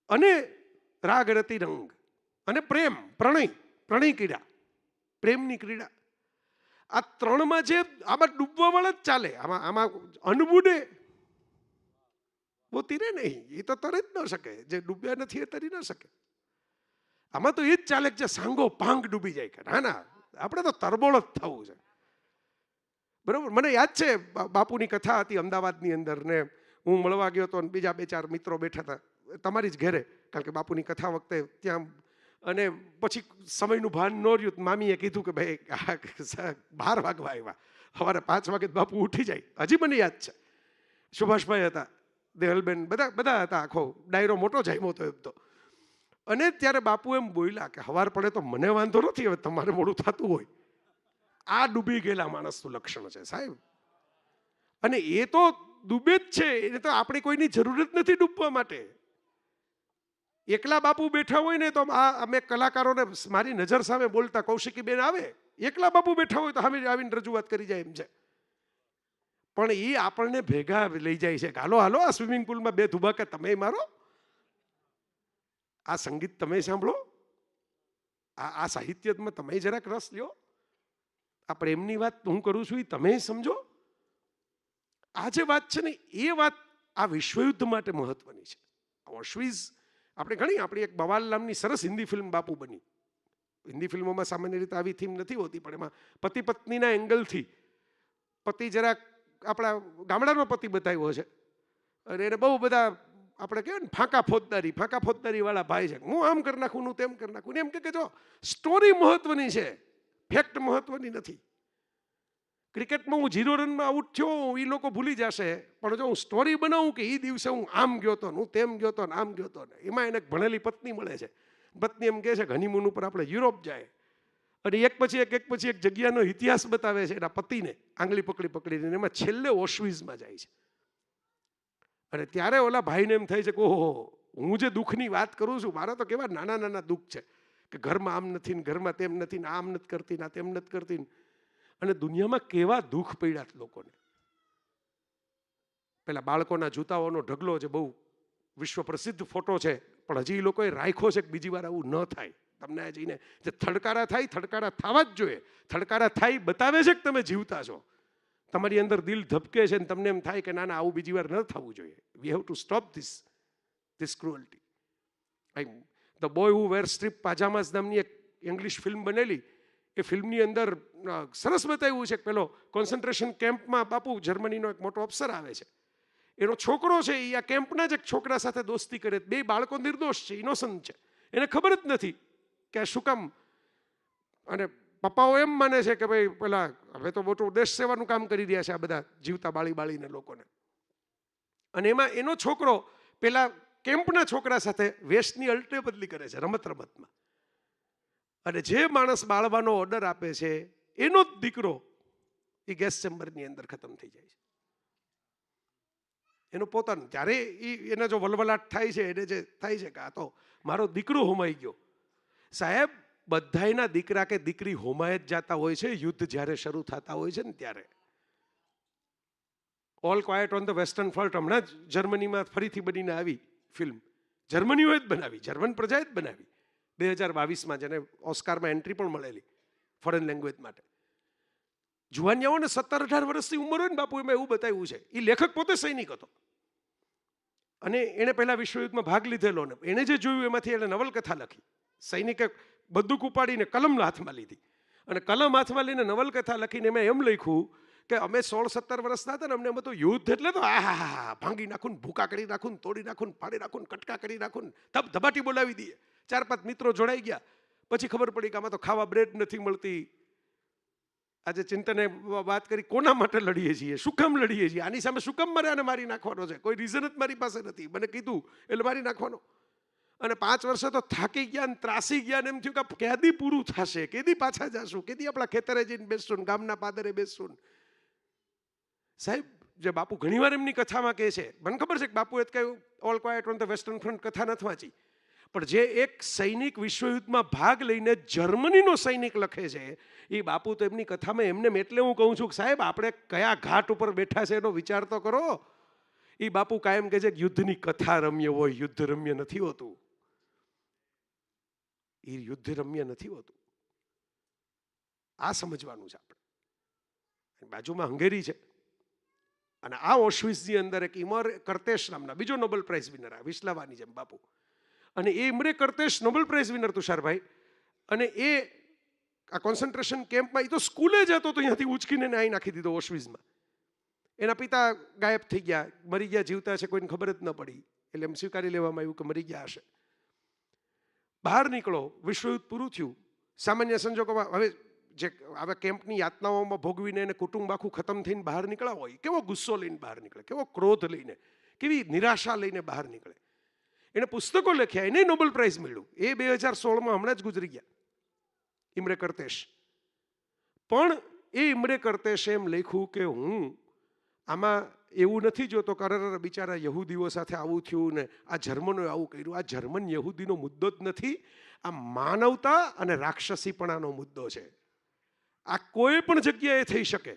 Speaker 1: અને રાગ રતિ રંગ અને પ્રેમ, પ્રણય ક્રીડા, પ્રેમની ક્રીડા. આ ત્રણમાં જે આમાં ડૂબવા વાળા જ ચાલે. આમાં અનબૂડે વો તીરે નહીં, એ તો તરી જ ન શકે. જે ડૂબ્યા નથી એ તરી ન શકે. આમાં તો એ જ ચાલે કે જે સાંગો પાંગ ડૂબી જાય કે ના આપણે તો તરબોળ જ થવું છે. બરાબર? મને યાદ છે બાપુની કથા હતી અમદાવાદની અંદર, ને હું મળવા ગયો હતો, બીજા 2-4 મિત્રો બેઠા હતા તમારી જ ઘરે, કારણ કે બાપુની કથા વખતે ત્યાં. અને પછી સમયનું ભાન ન રહ્યું, મામીએ કીધું કે ભાઈ 12 વાગવા આવ્યા, સવારે 5 વાગે બાપુ ઉઠી જાય. હજી મને યાદ છે, સુભાષભાઈ હતા, દેહલબેન, બધા હતા, આખો ડાયરો મોટો જામ્યો હતો એમ તો. અને ત્યારે બાપુ એમ બોલ્યા કે સવાર પડે તો મને વાંધો નથી, હવે તમારે મોડું થતું હોય. આ ડૂબી ગયેલા માણસનું લક્ષણ છે સાહેબ. અને એ તો ડૂબે જ છે, એને તો આપણે કોઈની જરૂર જ નથી ડૂબવા માટે. એકલા બાપુ બેઠા હોય ને તો આ અમે કલાકારોને મારી નજર સામે બોલતા કૌશિકીબેન આવે, એકલા બાપુ બેઠા હોય તો સામે આવીને રજૂઆત કરી જાય એમ છે. પણ એ આપણને ભેગા લઈ જાય છે કે હાલો હાલો આ સ્વિમિંગ પુલમાં 2 ધુબાકા તમે મારો, આ સંગીત તમે સાંભળો, આ સાહિત્યમાં તમે જરાક રસ લ્યો, આ પ્રેમની વાત હું કરું છું એ તમે સમજો. આ જે વાત છે ને એ વાત આ વિશ્વયુદ્ધ માટે મહત્વની છે. ઓશવીઝ આપણે ઘણી, આપણી એક બવાલ નામની સરસ હિન્દી ફિલ્મ બાપુ બની. હિન્દી ફિલ્મોમાં સામાન્ય રીતે આવી થીમ નથી હોતી, પણ એમાં પતિ પત્નીના એંગલથી પતિ જરાક આપણા ગામડાનો પતિ બતાવ્યો છે અને એને બહુ બધા આપણે કહેવાય ને ફાંકા ફોજદારી વાળા ભાઈ છે, હું આમ કરી નાખું હું તેમ કરી નાખું. એમ કે જો સ્ટોરી મહત્વની છે, ફેક્ટ મહત્વની નથી. ક્રિકેટમાં હું 0 રનમાં આઉટ થયો એ લોકો ભૂલી જશે, પણ જો હું સ્ટોરી બનાવું કે એ દિવસે હું આમ ગયો હતો, હું તેમ ગયો હતો ને આમ ગયો હતો, એમાં એને ભણેલી પત્ની મળે છે. પત્ની એમ કહે છે કે હનીમૂન ઉપર આપણે યુરોપ જાય, અને એક પછી એક જગ્યાનો ઇતિહાસ બતાવે છે એના પતિને આંગળી પકડીને, એમાં છેલ્લે ઓશવીઝમાં જાય છે. અને ત્યારે ઓલા ભાઈને એમ થાય છે કે ઓહો, હું જે દુઃખની વાત કરું છું મારા તો કેવા નાના નાના દુઃખ છે કે ઘરમાં આમ નથી ને ઘરમાં તેમ નથી ને આમ નથી કરતી ને તેમ નથી કરતી, અને દુનિયામાં કેવા દુઃખ પડ્યા લોકોને. પેલા બાળકોના જૂતાઓનો ઢગલો જે બહુ વિશ્વ પ્રસિદ્ધ ફોટો છે, પણ હજી એ લોકોએ રાખ્યો છે કે બીજી વાર આવું ન થાય. તમને જઈને જે થડકારા થવા જ જોઈએ. થડકારા થાય બતાવે છે કે તમે જીવતા છો, તમારી અંદર દિલ ધબકે છે ને તમને એમ થાય કે ના ના આવું બીજી વાર ન થવું જોઈએ. We have to stop this cruelty. The boy who wore stripe pyjamas નામની એક ઇંગ્લિશ ફિલ્મ બનેલી. એ ફિલ્મની અંદર સરસ બતાવ્યું છે કે પેલો કોન્સન્ટ્રેશન કેમ્પમાં બાપુ જર્મનીનો એક મોટો અફસર આવે છે, એનો છોકરો છે એ આ કેમ્પના જ એક છોકરા સાથે દોસ્તી કરે. 2 બાળકો નિર્દોષ છે, ઇનોસન્ટ છે, એને ખબર જ નથી કે શું કામ. અને પપ્પાઓ એમ માને છે કે ભાઈ પેલા હવે તો મોટું દેશ સેવાનું કામ કરી રહ્યા છે આ બધા જીવતા બાળીને લોકોને. અને એમાં એનો છોકરો પેલા કેમ્પના છોકરા સાથે વેશની અલટે બદલી કરે છે રમતમાં. અને જે માણસ બાળવાનો ઓર્ડર આપે છે એનો જ દીકરો એ ગેસ ચેમ્બરની અંદર ખતમ થઈ જાય છે. એનો પોતાનું ત્યારે એને જો વલવલાટ થાય છે, એને જે થાય છે કે આ તો મારો દીકરો હોમાઈ ગયો. સાહેબ, બધાયના દીકરા કે દીકરી હોમાય જ જાતા હોય છે યુદ્ધ જ્યારે શરૂ થતા હોય છે ને ત્યારે. All quiet on the western front હમણાં જ જર્મનીમાં ફરીથી બનીને આવી ફિલ્મ. જર્મનીઓએ જ બનાવી, જર્મન પ્રજાએ જ બનાવી 2022માં, જેને ઓસ્કારમાં એન્ટ્રી પણ મળેલી ફોરેન લેંગ્વેજ માટે. જુવાનિયાઓને 17-18 વર્ષની ઉંમર હોય ને બાપુ, એમાં એવું બતાવ્યું છે. એ લેખક પોતે સૈનિક હતો અને એણે પહેલા વિશ્વયુદ્ધમાં ભાગ લીધેલો ને એણે જે જોયું એમાંથી એણે નવલકથા લખી. સૈનિકે બંદૂક ઉપાડીને કલમ હાથમાં લીધી અને કલમ હાથમાં લઈને નવલકથા લખીને એમાં એમ લખ્યું કે અમે 16-17 વર્ષના હતા ને અમને બધું યુદ્ધ એટલે તો આહા ભાંગી નાખું, ભૂકા કરી નાખું, તોડી નાખું, ફાડી નાખું, કટકા કરી નાખું, ધબાટી બોલાવી દઈએ. 4-5 મિત્રો જોડાઈ ગયા, પછી ખબર પડી કે આમાં તો ખાવા બ્રેડ નથી મળતી. આજે ચિંતને વાત કરી, કોના માટે લડીએ છીએ, શું કામ લડીએ છીએ, આની સામે શું કામ મારે આને મારી નાખવાનો છે, કોઈ રીઝન જ મારી પાસે નથી, મને કીધું એટલે મારી નાખવાનો. અને 5 વર્ષે તો થાકી ગયા ને ત્રાસી ગયા ને એમ થયું કે કેદી પૂરું થશે, કેદી પાછા જશું, કેદી આપણા ખેતરે જઈને બેસશું, ગામના પાદરે બેસશું. સાહેબ, જે બાપુ ઘણીવાર એમની કથામાં કહે છે, મને ખબર છે કે બાપુએ કહ્યું all quiet on the western front કથા નથી વાંચી, પણ જે એક સૈનિક વિશ્વયુદ્ધમાં ભાગ લઈને જર્મનીનો સૈનિક લખે છે એ બાપુ તો એમની કથામાં એમને એટલે હું કહું છું કે સાહેબ આપણે કયા ઘાટ ઉપર બેઠા છે એનો વિચાર તો કરો. એ બાપુ કાયમ કહે છે કે યુદ્ધની કથા રમ્ય હોય, યુદ્ધ રમ્ય નથી હોતું. એ યુદ્ધ રમ્ય નથી હોતું. આ સમજવાનું છે આપણે. બાજુમાં હંગેરી છે અને આ ઓશવિઝની અંદર એક ઇમર કર્તેશ નામના બીજો નોબેલ પ્રાઇઝ વિનર આ વિસ્લાવાની જેમ બાપુ. અને એ ઇમરે કર્તેશ નોબેલ પ્રાઇઝ વિનર તુષારભાઈ. અને એ આ કોન્સન્ટ્રેશન કેમ્પમાં એ તો સ્કૂલે જતો તો અહીંયાથી ઉચકીને આવી નાખી દીધો ઓશવિઝમાં. એના પિતા ગાયબ થઈ ગયા, મરી ગયા, જીવતા છે કોઈને ખબર જ ન પડી, એટલે એમ સ્વીકારી લેવામાં આવ્યું કે મરી ગયા હશે. બહાર નીકળો, વિશ્વયુદ્ધ પૂરું થયું. સામાન્ય સંજોગોમાં હવે જે આવા કેમ્પની યાતનાઓમાં ભોગવીને એને કુટુંબ આખું ખતમ થઈને બહાર નીકળ્યા હોય, કેવો ગુસ્સો લઈને બહાર નીકળે, કેવો ક્રોધ લઈને, કેવી નિરાશા લઈને બહાર નીકળે. એને પુસ્તકો લખ્યા, એને નોબેલ પ્રાઇઝ મળ્યું. એ 2016માં હમણાં જ ગુજરી ગયા, ઇમરે કર્તેશ. પણ એ ઇમરે કર્તેશે એમ લખ્યું કે હું આમાં એવું નથી જોતો કે અરે બિચારા યહૂદીઓ સાથે આવું થયું ને આ જર્મનોએ આવું કર્યું. આ જર્મન યહૂદીનો મુદ્દો જ નથી, આ માનવતા અને રાક્ષસીપણાનો મુદ્દો છે. આ કોઈ પણ જગ્યાએ થઈ શકે.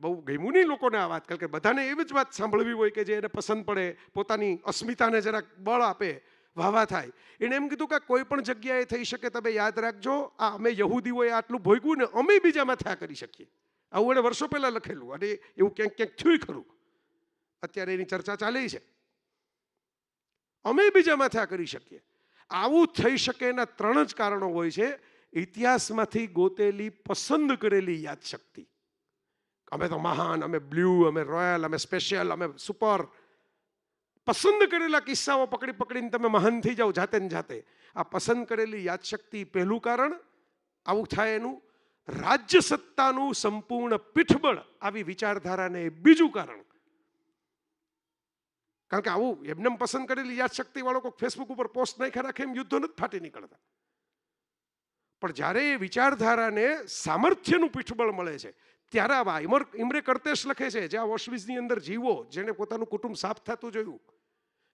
Speaker 1: બહુ ગમ્યું નહીં લોકોને આ વાત, કારણ કે બધાને એવી જ વાત સાંભળવી હોય કે જે એને પસંદ પડે, પોતાની અસ્મિતાને જરાક બળ આપે, વાહવા થાય. એને એમ કીધું કે કોઈ પણ જગ્યાએ થઈ શકે, તમે યાદ રાખજો આ અમે યહૂદીઓએ આટલું ભોગવ્યું ને અમે બીજામાં થયા કરી શકીએ. આવું એને વર્ષો પહેલા લખેલું અને એવું ક્યાંક ક્યાંક થયું ખરું. અત્યારે એની ચર્ચા ચાલે છે. અમે બીજામાં થયા કરી શકીએ. આવું થઈ શકે એના 3 જ કારણો હોય છે. ઇતિહાસમાંથી ગોતેલી પસંદ કરેલી યાદશક્તિ. અમે તો મહાન, અમે બ્લુ, અમે રોયલ, અમે સ્પેશિયલ, અમે સુપર. પસંદ કરેલા કિસ્સાઓ પકડી પકડીને તમે મહાન થઈ જાઓ જાતે ને જાતે. આ પસંદ કરેલી યાદશક્તિ પહેલું કારણ આવું થાય એનું. રાજ્ય સત્તાનું સંપૂર્ણ પીઠબળ આવી વિચારધારાને બીજું કારણ. કારણ કે આવું એમને પસંદ કરેલી યાદશક્તિ વાળો કોઈ ફેસબુક ઉપર પોસ્ટ નાખ્યા રાખે એમ યુદ્ધો નથી ફાટી નીકળતા. પણ જ્યારે એ વિચારધારાને સામર્થ્યનું પીઠબળ મળે છે ત્યારે આવા ઇમરે કર્તેશ લખે છે, જે આ ઓશવિઝની અંદર જીવો, જેને પોતાનું કુટુંબ સાફ થતું જોયું,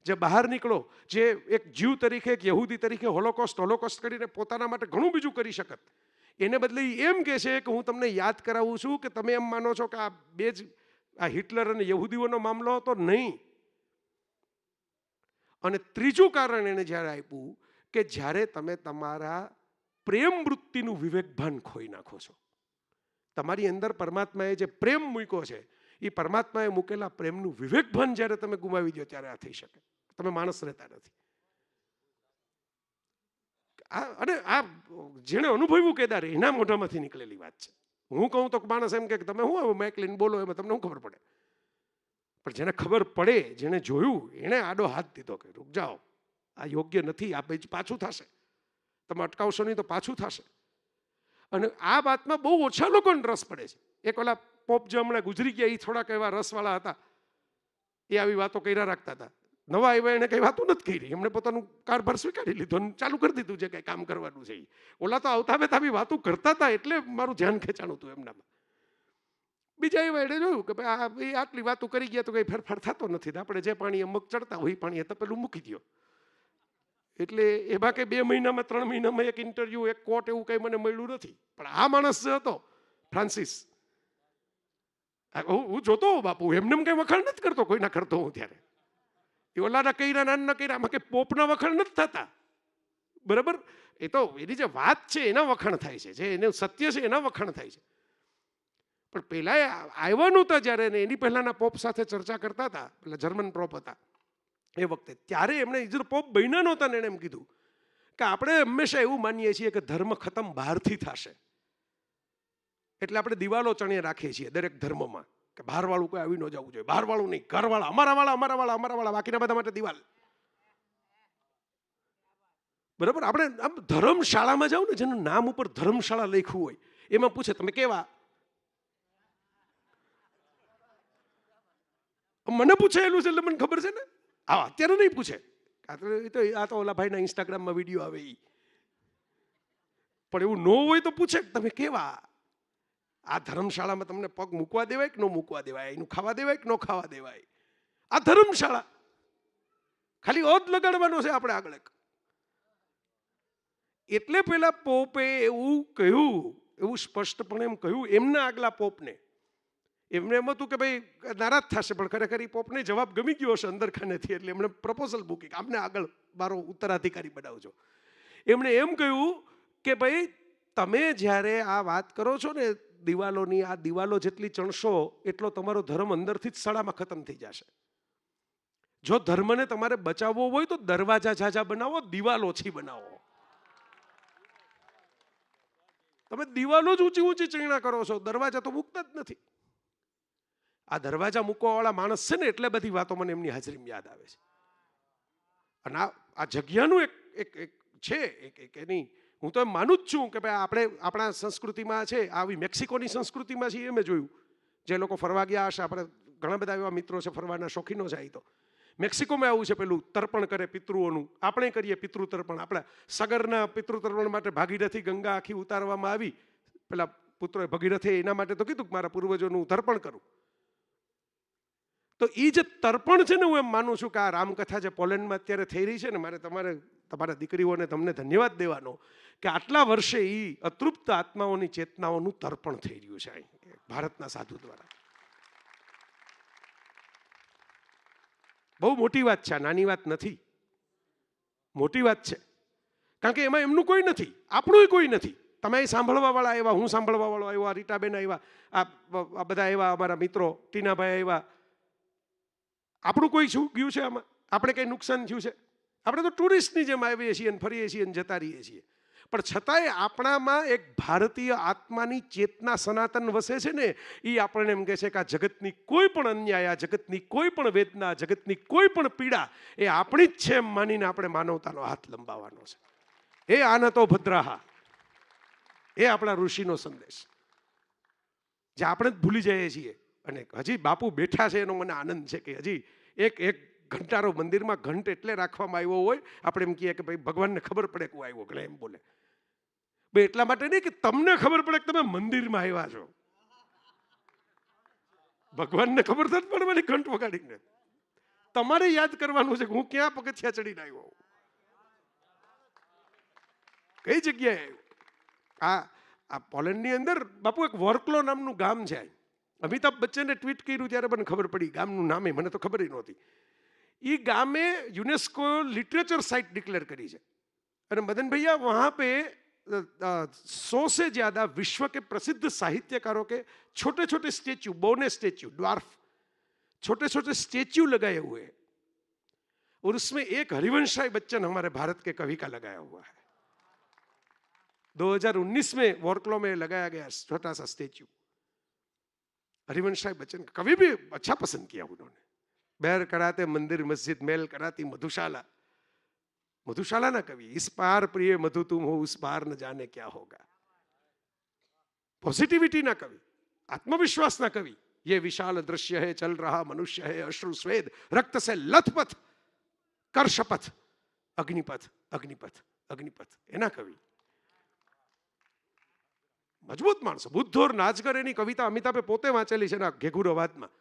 Speaker 1: જે બહાર નીકળો, જે એક જીવ તરીકે, એક યહૂદી તરીકે હોલોકોસ્ટ કરીને પોતાના માટે ઘણું બીજું કરી શકત, એને બદલે એમ કહે છે કે હું તમને યાદ કરાવું છું કે તમે એમ માનો છો કે આ બે જ આ હિટલર અને યહૂદીઓનો મામલો હતો. નહીં. અને ત્રીજું કારણ એને જ્યારે આપ્યું કે જ્યારે તમે તમારા પ્રેમ વૃત્તિનું વિવેકભાન ખોઈ નાખો છો. તમારી અંદર પરમાત્માએ જે પ્રેમ મૂક્યો છે એ પરમાત્માએ મૂકેલા પ્રેમનું વિવેકભાન જ્યારે તમે ગુમાવી દો ત્યારે આ થઈ શકે. તમે માણસ રહેતા નથી. અને આ જેણે અનુભવ્યું કેદાર એના મોઢામાંથી નીકળેલી વાત છે. હું કહું તો માણસ એમ કે તમે શું માઇક લઈને બોલો એમાં તમને શું ખબર પડે. પણ જેને ખબર પડે, જેને જોયું, એને આડો હાથ દીધો કે રૂક જાઓ, આ યોગ્ય નથી, આ પાછું થશે, તમે અટકાવશો નહીં તો પાછું થશે. અને આ વાતમાં બહુ ઓછા લોકોને રસ પડે છે. એક ઓલા પોપ જે હમણાં ગુજરી ગયા એ થોડાક એવા રસવાળા હતા, એ આવી વાતો કર્યા રાખતા હતા. નવા આવ્યા એને કઈ વાતો નથી કરી, એમણે પોતાનું કારભાર સ્વીકારી લીધો અને ચાલુ કરી દીધું જે કઈ કામ કરવાનું છે. ઓલા તો આવતા બેતા આવી વાતો કરતા હતા એટલે મારું ધ્યાન ખેંચાણું હતું એમનામાં. બીજા એવા એને જોયું કે ભાઈ આટલી વાતો કરી ગયા તો કઈ ફેરફાર થતો નથી, આપણે જે પાણીએ મગ ચડતા હોય પાણીએ તપેલું મૂકી દો. એટલે એમાં કે 2 મહિનામાં 3 મહિનામાં એક ઇન્ટરવ્યુ, એક કોટ એવું કઈ મને મળ્યું નથી. પણ આ માણસ જે હતો ફ્રાન્સિસ, હું જોતો બાપુ, એમને કઈ વખાણ નથી કરતો, કોઈના કરતો હું ત્યારે. એ ઓલાના કર્યા નાના કર્યા, આમાં કઈ પોપના વખાણ નથી થતા. બરાબર? એ તો એની જે વાત છે એના વખાણ થાય છે, જે એનું સત્ય છે એના વખાણ થાય છે. પણ પેલા આવ્યા નહોતા જ્યારે એની પહેલાના પોપ સાથે ચર્ચા કરતા હતા, પેલા જર્મન પોપ હતા એ વખતે, ત્યારે એમણે ઇજર પોપ બન્યા નહોતા ને એને એમ કીધું કે આપણે હંમેશા એવું માનીએ છીએ કે ધર્મ ખતમ બહારથી થશે, એટલે આપણે દિવાલો ચણીએ રાખીએ છીએ દરેક ધર્મમાં કે બહારવાળું કોઈ આવી ન જવું જોઈએ, બહારવાળું નહીં, ઘરવાળા, અમારાવાળા, બાકીના બધા માટે દિવાલ. બરાબર? આપણે આમ ધર્મશાળામાં જાવ ને, જેનું નામ ઉપર ધર્મશાળા લખ્યું હોય, એમાં પૂછે તમે કેવા? મને પૂછાયેલું છે એટલે મને ખબર છે ને. હા, અત્યારે નહીં પૂછે, આ તો ઓલા ભાઈના ઇન્સ્ટાગ્રામમાં વિડીયો આવે એ. પણ એવું ન હોય તો પૂછે તમે કેવા? આ ધર્મશાળામાં તમને પગ મૂકવા દેવાય કે ન મૂકવા દેવાય, એનું ખાવા દેવાય કે ન ખાવા દેવાય? આ ધર્મશાળા ખાલી ઓદ લગાડવાનો છે આપણે આગળ. એટલે પેલા પોપે એવું કહ્યું, એવું સ્પષ્ટપણે એમ કહ્યું એમના આગલા પોપને. એમને એમ હતું કે ભાઈ નારાજ થશે, પણ ખરેખર એ પોપને જવાબ ગમી ગયો હશે અંદર ખાનેથી, એટલે એમણે પ્રપોઝલ મૂકી કે આમને આગળ મારો ઉત્તરાધિકારી બનાવજો. એમણે એમ કહ્યું કે ભાઈ તમે જ્યારે આ વાત કરો છો ને દિવાલોની, આ દિવાલો જેટલી ચણશો એટલો તમારો ધર્મ અંદરથી જ સડામાં ખતમ થઈ જશે. જો ધર્મને તમારે બચાવવો હોય તો દરવાજા ઝાઝા બનાવો, દિવાલ ઓછી બનાવો. તમે દિવાલો જ ઊંચી ઊંચી ચીણા કરો છો, દરવાજા તો મૂકતા જ નથી. આ દરવાજા મૂકવાવાળા માણસ છે ને એટલે બધી વાતો મને એમની હાજરીમાં યાદ આવે છે. અને આ જગ્યાનું એક છે એની હું તો એમ માનું જ છું કે ભાઈ આપણે આપણા સંસ્કૃતિમાં છે, આવી મેક્સિકોની સંસ્કૃતિમાં છે, એ મેં જોયું. જે લોકો ફરવા ગયા હશે, આપણે ઘણા બધા એવા મિત્રો છે ફરવાના શોખીનો જાય, તો મેક્સિકોમાં આવું છે, પેલું તર્પણ કરે પિતૃઓનું. આપણે કરીએ પિતૃ તર્પણ, આપણા સગરના પિતૃ તર્પણ માટે ભાગીરથી ગંગા આખી ઉતારવામાં આવી, પેલા પુત્રોએ ભગીરથે એના માટે તો કીધું કે મારા પૂર્વજોનું તર્પણ કરું. તો એ જે તર્પણ છે ને, હું એમ માનું છું કે આ રામકથા જે પોલેન્ડમાં અત્યારે થઈ રહી છે ને, મારે તમારા દીકરીઓને તમને ધન્યવાદ દેવાનો કે આટલા વર્ષે એ અતૃપ્ત આત્માઓની ચેતનાઓનું તર્પણ થઈ રહ્યું છે અહીં ભારતના સાધુ દ્વારા. બહુ મોટી વાત છે, નાની વાત નથી, મોટી વાત છે. કારણ કે એમાં એમનું કોઈ નથી, આપણું કોઈ નથી. તમે સાંભળવા વાળા આવ્યા, હું સાંભળવા વાળો આવ્યો, રીટાબેન આવ્યા, આ બધા આવ્યા, અમારા મિત્રો ટીનાભાઈ આવ્યા. આપણું કોઈ શું ગયું છે આમાં? આપણે કંઈ નુકસાન થયું છે? આપણે તો ટુરિસ્ટની જેમ આવીએ છીએ અને ફરીએ છીએ અને જતા રહીએ છીએ. પણ છતાંય આપણામાં એક ભારતીય આત્માની ચેતના સનાતન વસે છે ને, એ આપણને એમ કહે છે કે આ જગતની કોઈ પણ અન્યાય, આ જગતની કોઈ પણ વેદના, જગતની કોઈ પણ પીડા એ આપણી જ છે એમ માનીને આપણે માનવતાનો હાથ લંબાવવાનો છે. એ આનતો ભદ્રાહા, એ આપણા ઋષિનો સંદેશ જે આપણે જ ભૂલી જઈએ છીએ. અને હજી બાપુ બેઠા છે એનો મને આનંદ છે કે હજી એક ઘંટારો મંદિરમાં ઘંટ એટલે રાખવામાં આવ્યો હોય, આપણે એમ કહીએ કે ભાઈ ભગવાનને ખબર પડે કે હું આવ્યો, ઘણા એમ બોલે. ભાઈ એટલા માટે નહીં કે તમને ખબર પડે કે તમે મંદિરમાં આવ્યા છો, ભગવાનને ખબર નથી પડવાની ઘંટ વગાડીને. તમારે યાદ કરવાનું છે કે હું ક્યાં પગથિયા ચડીને આવ્યો, કઈ જગ્યાએ આવ્યો. આ પોલેન્ડની અંદર બાપુ એક વર્કલો નામનું ગામ છે. અમિતાભ બચ્ચને ટ્વીટ કર્યું ત્યારે મને ખબર પડી ગામનું નામે, મને તો ખબર નહોતી. એ ગામે યુનેસ્કો लिटरेचर साइट डिक्लेयर करी है. और मदन भैया वहाँ पे 100 से ज़्यादा विश्व के प्रसिद्ध साहित्यकारों के छोटे छोटे स्टेच्यू, बोने स्टेच्यू, ड्वार्फ छोटे छोटे स्टेच्यू लगाए हुए हैं. और उसमें एक हरिवंश राय बच्चन हमारे भारत के कवि का लगाया हुआ है. 2019 में वॉर्कलो में लगाया गया छोटा सा स्टेच्यू. हरिवंश राय बच्चन कवि भी अच्छा पसंद किया उन्होंने. बैर कराते मंदिर मस्जिद मेल कराती मधुशाला, मधुशाला ना कवि. इस पार प्रिय मधु तुम हो, उस पार न जाने क्या होगा. पॉजिटिविटी ना कवि, आत्मविश्वास ना कवि. ये विशाल दृश्य है, चल रहा मनुष्य है, अश्रु स्वेद रक्त से लथपथ, कर शपथ, अग्निपथ अग्निपथ अग्निपथ. एना कवि मजबूत माणસો. બુદ્ધોર નાચગર એની કવિતા અમિતાભે પોતે વાંચેલી છે ને ઘેઘુર અવાજમાં.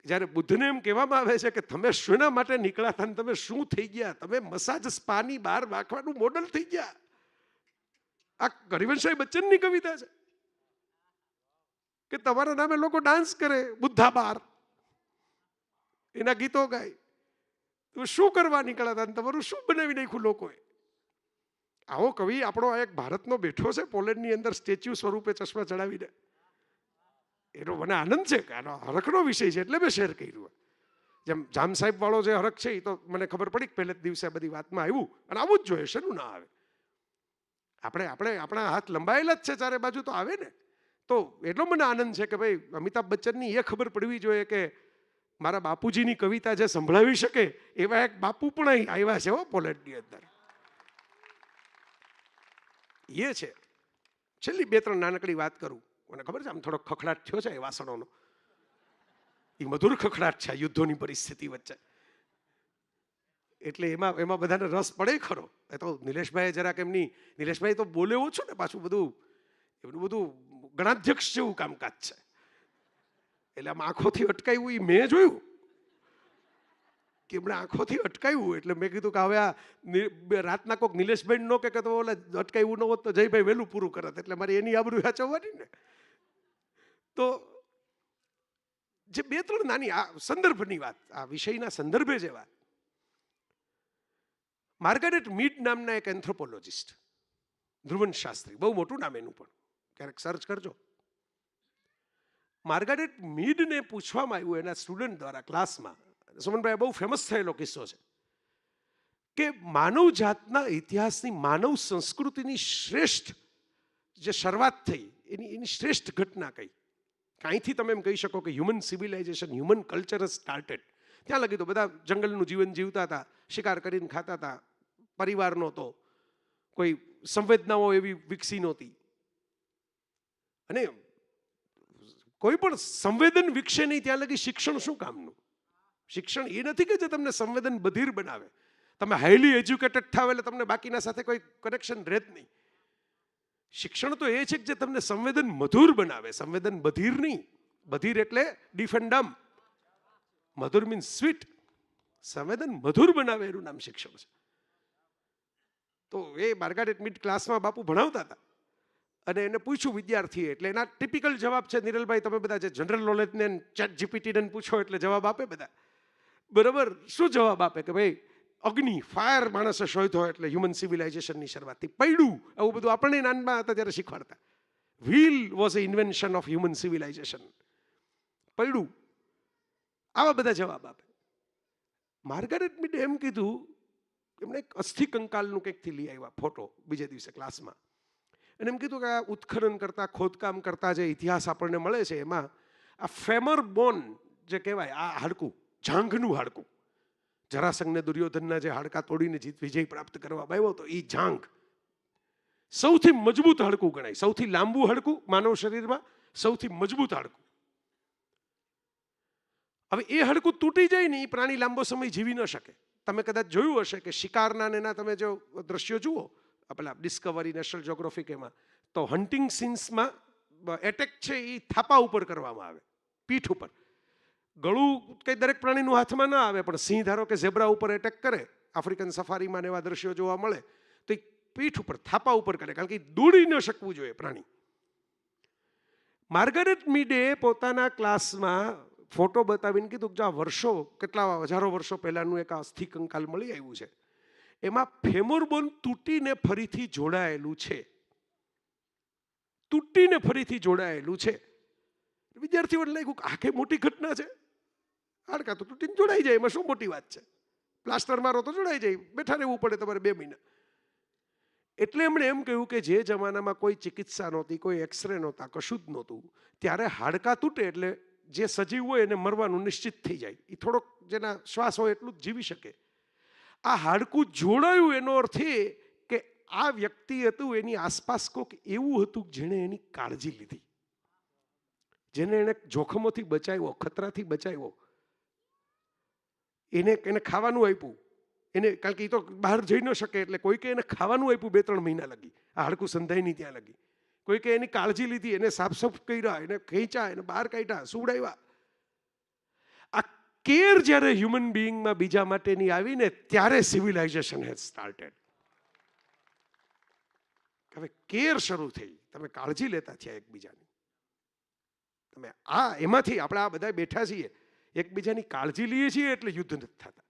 Speaker 1: જ્યારે બુદ્ધને એમ કહેવામાં આવે છે કે તમે શેના માટે નીકળ્યા હતા ને તમે શું થઈ ગયા, તમે મસાજ સ્પાની બહાર રાખવાનું મોડલ થઈ ગયા. આ હરિવંશરાય બચ્ચનની કવિતા છે કે તમારા નામે લોકો ડાન્સ કરે, બુદ્ધા બાર એના ગીતો ગાય. તમે શું કરવા નીકળ્યા હતા ને તમારું શું બનાવી નાખ્યું લોકોએ. આવો કવિ આપણો એક ભારતનો બેઠો છે પોલેન્ડની અંદર સ્ટેચ્યુ સ્વરૂપે ચશ્મા ચડાવીને. એનો મને આનંદ છે કે આનો હરખનો વિષય છે એટલે મેં શેર કર્યું. જેમ જામ સાહેબ વાળો જે હરખ છે એ તો મને ખબર પડી કે પહેલે જ દિવસે બધી વાતમાં આવ્યું અને આવું જ જોઈએ, શેનું ના આવે. આપણા હાથ લંબાયેલા જ છે ચારે બાજુ, તો આવે ને. તો એટલો મને આનંદ છે કે ભાઈ અમિતાભ બચ્ચનની એ ખબર પડવી જોઈએ કે મારા બાપુજીની કવિતા જે સંભળાવી શકે એવા એક બાપુ પણ અહીં આવ્યા છે હો પોલેન્ડની અંદર. એ છે. છેલ્લી 2-3 નાનકડી વાત કરું. મને ખબર છે આમ થોડો ખખડાટ થયો છે એ વાસણોનો, એ મધુર ખખડાટ છે યુદ્ધોની પરિસ્થિતિ વચ્ચે. એટલે એમાં બધાને રસ પડે ખરો. એ તો નિલેશભાઈ જરાક નિલેશભાઈ તો બોલે ઓછું ને, પાછું એમનું બધું ગણાધ્યક્ષ જેવું કામકાજ છે. એટલે આમ આંખોથી અટકાવ્યું એ મેં જોયું કે એમણે આંખોથી અટકાવ્યું. એટલે મેં કીધું કે હવે આ રાતના કોઈક નિલેશભાઈ નો કે તો ઓલા અટકાવ્યું ન હોત તો જયભાઈ વહેલું પૂરું કરત. એટલે મારી એની આબરૂ સાચવવાની ને. તો જે 2-3 નાની આ સંદર્ભની વાત, આ વિષયના સંદર્ભે જે વાત. માર્ગારેટ મીડ નામના એક એન્થ્રોપોલોજિસ્ટ, ધ્રુવન શાસ્ત્રી, બહુ મોટું નામ એનું, પણ ક્યારેક સર્ચ કરજો. માર્ગારેટ મીડને પૂછવામાં આવ્યું એના સ્ટુડન્ટ દ્વારા ક્લાસમાં, સુમનભાઈ બહુ ફેમસ થયેલો કિસ્સો છે કે માનવ જાતના ઇતિહાસની, માનવ સંસ્કૃતિની શ્રેષ્ઠ જે શરૂઆત થઈ એની શ્રેષ્ઠ ઘટના કઈ. અહીંથી તમે એમ કહી શકો કે human civilisation, human culture started. ત્યાં લગી તો બધા જંગલનું જીવન જીવતા હતા, શિકાર કરીને ખાતા હતા, પરિવાર નહોતો, કોઈ સંવેદનાઓ એવી વિકસી નહોતી. અને કોઈ પણ સંવેદન વિકસે નહીં ત્યાં લગી શિક્ષણ શું કામનું. શિક્ષણ એ નથી કે જે તમને સંવેદન બધીર બનાવે. તમે હાઈલી એજ્યુકેટેડ થાવ એટલે તમને બાકીના સાથે કોઈ કનેક્શન રહે જ નહીં. શિક્ષણ તો એ છે કે જે તમને સંવેદન મધુર બનાવે, સંવેદન બધિર નહીં. બધિર એટલે ડીફ એન્ડ ડમ, મધુર મીન્સ સ્વીટ. સંવેદન મધુર બનાવે એનું નામ શિક્ષણ છે. તો એ માર્ગારેટ મીડ ક્લાસમાં બાપુ ભણાવતા હતા અને એને પૂછ્યું વિદ્યાર્થીએ, એટલે એના ટિપિકલ જવાબ છે નિરલભાઈ, તમે બધા જે જનરલ નોલેજને ચેટ જીપીટીને પૂછો એટલે જવાબ આપે બધા, બરાબર. શું જવાબ આપે કે ભાઈ અગ્નિ, ફાયર માણસે શોધ્યો એટલે હ્યુમન સિવિલાઇઝેશનની શરૂઆતથી. પૈડું, આવું બધું આપણને નાનમાં હતા ત્યારે શીખવાડતા. Wheel was a invention of human civilisation. પૈડું, આવા બધા જવાબ આપે. માર્ગારેટ મીડે એમ કીધું, એમણે એક અસ્થિ કંકાલનું કંઈકથી લઈ આવ્યા ફોટો બીજે દિવસે ક્લાસમાં, અને એમ કીધું કે આ ઉત્ખનન કરતા, ખોદકામ કરતા જે ઇતિહાસ આપણને મળે છે એમાં આ ફેમર બોન જે કહેવાય, આ હાડકું, જાંઘનું હાડકું, જરાસંઘને દુર્યોધનના જે હાડકા તોડીને વિજય પ્રાપ્ત કરવામાં આવ્યો તો એ જાંઘ સૌથી મજબૂત હાડકું ગણાય. સૌથી લાંબુ હાડકું માનવ શરીરમાં, સૌથી મજબૂત હાડકું. હવે એ હાડકું તૂટી જાય ને એ પ્રાણી લાંબો સમય જીવી ન શકે. તમે કદાચ જોયું હશે કે શિકારના એના તમે જો દ્રશ્યો જુઓ પેલા ડિસ્કવરી, નેશનલ જ્યોગ્રાફિક, એમાં તો હન્ટિંગ સીન્સમાં એટેક છે એ થાપા ઉપર કરવામાં આવે, પીઠ ઉપર. ગળું કંઈ દરેક પ્રાણીનું હાથમાં ના આવે, પણ સિંહ ધારો કે ઝેબ્રા ઉપર એટેક કરે, આફ્રિકન સફારીમાં એવા દ્રશ્યો જોવા મળે, તો એ પીઠ ઉપર, થાપા ઉપર કરે, કારણ કે દોડી ન શકવું જોઈએ પ્રાણી. માર્ગારેટ મીડે પોતાના ક્લાસમાં ફોટો બતાવીને કીધું કે આ વર્ષો, કેટલા હજારો વર્ષો પહેલાનું એક અસ્થિ કંકાલ મળી આવ્યું છે, એમાં ફેમર બોન તૂટીને ફરીથી જોડાયેલું છે, તૂટીને ફરીથી જોડાયેલું છે. વિદ્યાર્થીઓને લાગ્યું કે આ કઈ મોટી ઘટના છે, હાડકા તો તૂટીને જોડાઈ જાય, એમાં શું મોટી વાત છે, પ્લાસ્ટર મારો તો જોડાઈ જાય, બેઠા રહેવું પડે તમારે 2 મહિના. એટલે એમણે એમ કહ્યું કે જે જમાનામાં કોઈ ચિકિત્સા નહોતી, કોઈ એક્સરે નહોતા, કશું જ નહોતું, ત્યારે હાડકા તૂટે એટલે જે સજીવ હોય એને મરવાનું નિશ્ચિત થઈ જાય. એ થોડોક જેના શ્વાસ હોય એટલું જ જીવી શકે. આ હાડકું જોડાયું એનો અર્થ એ કે આ વ્યક્તિ હતું, એની આસપાસ કોઈક એવું હતું જેણે એની કાળજી લીધી, જેને એને જોખમોથી બચાવ્યો, ખતરાથી બચાવ્યો, એને ખાવાનું આપ્યું, એને, કારણ કે એ તો બહાર જઈ ન શકે એટલે કોઈકે એને ખાવાનું આપ્યું 2-3 મહિના લગી, આ હાડકું સંધાય નહીં ત્યાં લગી. કોઈકે એની કાળજી લીધી, એને સાફ કર્યા, એને ખેંચ્યા, એને બહાર કાઢ્યા, સુવડાવ્યા. આ કેર જ્યારે હ્યુમન બિઈંગમાં બીજા માટેની આવીને ત્યારે સિવિલાઇઝેશન હેઝ સ્ટાર્ટેડ. હવે કેર શરૂ થઈ, તમે કાળજી લેતા થયા એકબીજાની. તમે એમાંથી આપણે આ બધા બેઠા છીએ, એકબીજાની કાળજી લઈએ છીએ એટલે યુદ્ધ નથી થતા.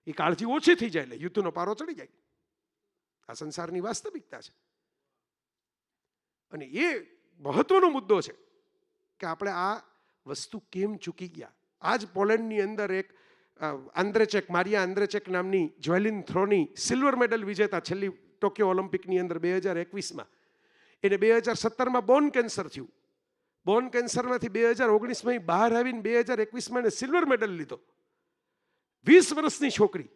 Speaker 1: એ કાળજી ઓછી થઈ જાય એટલે યુદ્ધનો પારો ચડી જાય. આ સંસારની વાસ્તવિકતા છે. અને એ મહત્વનો મુદ્દો છે કે આપણે આ વસ્તુ કેમ ચૂકી ગયા. આજ પોલેન્ડની અંદર એક આંદ્રેચેક, મારિયા આંદ્રેચેક નામની જ્વેલિન થ્રોની સિલ્વર મેડલ વિજેતા, છેલ્લી ટોક્યો ઓલિમ્પિકની અંદર 2021માં, એને 2017માં બોન કેન્સર થયું. બોન કેન્સરમાંથી 2019માં બહાર આવીને 2021માં એને સિલ્વર મેડલ લીધો. 20 વર્ષની છોકરી,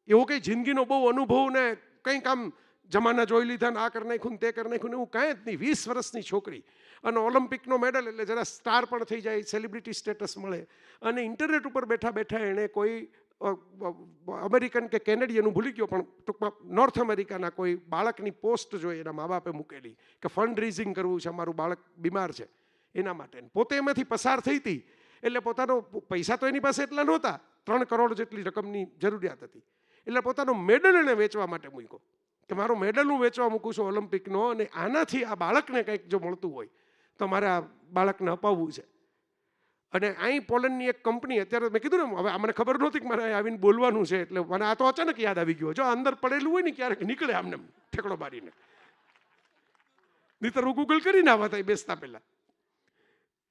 Speaker 1: એવો કંઈ જિંદગીનો બહુ અનુભવ ને કંઈક આમ જમાના જોઈ લીધા ને આ કરી નાખ્યું તે કરી નાખ્યું ને એવું કાંઈ જ નહીં. 20 વર્ષની છોકરી અને ઓલિમ્પિકનો મેડલ એટલે જરા સ્ટાર પણ થઈ જાય, સેલિબ્રિટી સ્ટેટસ મળે. અને ઇન્ટરનેટ ઉપર બેઠા બેઠા એણે કોઈ અમેરિકન કે કેનેડિયન, હું ભૂલી ગયો, પણ ટૂંકમાં નોર્થ અમેરિકાના કોઈ બાળકની પોસ્ટ જોઈ એના મા બાપે મૂકેલી કે ફંડ રેઝિંગ કરવું છે, અમારું બાળક બીમાર છે એના માટે. પોતે એમાંથી પસાર થઈ હતી એટલે પોતાનો પૈસા તો એની પાસે એટલા નહોતા, 3 કરોડ જેટલી રકમની જરૂરિયાત હતી, એટલે પોતાનો મેડલ એને વેચવા માટે મૂક્યો કે મારો મેડલ હું વેચવા મૂકું છું ઓલિમ્પિકનો, અને આનાથી આ બાળકને કંઈક જો મળતું હોય તો મારે આ બાળકને અપાવવું છે. અને અહીં પોલેન્ડની એક કંપની, અત્યારે મેં કીધું ને, હવે મને ખબર નહોતી કે મારે આવીને બોલવાનું છે, એટલે મને આ તો અચાનક યાદ આવી ગયો. જો અંદર પડેલું હોય ને ક્યારેક નીકળે આમને ઠેકડો મારીને, નહીંતર હું ગૂગલ કરીને આવા થાય બેસતા પહેલા.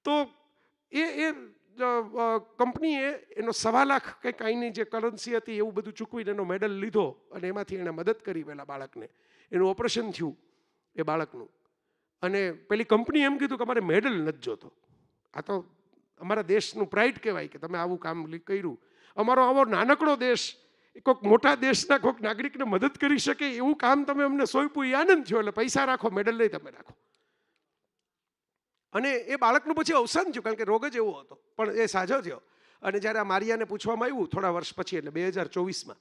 Speaker 1: તો એ કંપનીએ એનો 1.25 લાખ કંઈક અહીંની જે કરન્સી હતી એવું બધું ચૂકવીને એનો મેડલ લીધો, અને એમાંથી એણે મદદ કરી પેલા બાળકને. એનું ઓપરેશન થયું એ બાળકનું, અને પેલી કંપની એમ કીધું કે અમારે મેડલ નથી જોતો, આ તો અમારા દેશનું પ્રાઇડ કહેવાય કે તમે આવું કામ કર્યું. અમારો આવો નાનકડો દેશ કોઈક મોટા દેશના કોઈક નાગરિકને મદદ કરી શકે એવું કામ તમે અમને સોંપ્યું, એ આનંદ થયો, એટલે પૈસા રાખો, મેડલ નહીં તમે રાખો. અને એ બાળકનું પછી અવસાન થયું, કારણ કે રોગ જ એવો હતો, પણ એ સાજો થયો. અને જ્યારે આ મારિયાને પૂછવામાં આવ્યું થોડા વર્ષ પછી, એટલે 2024માં,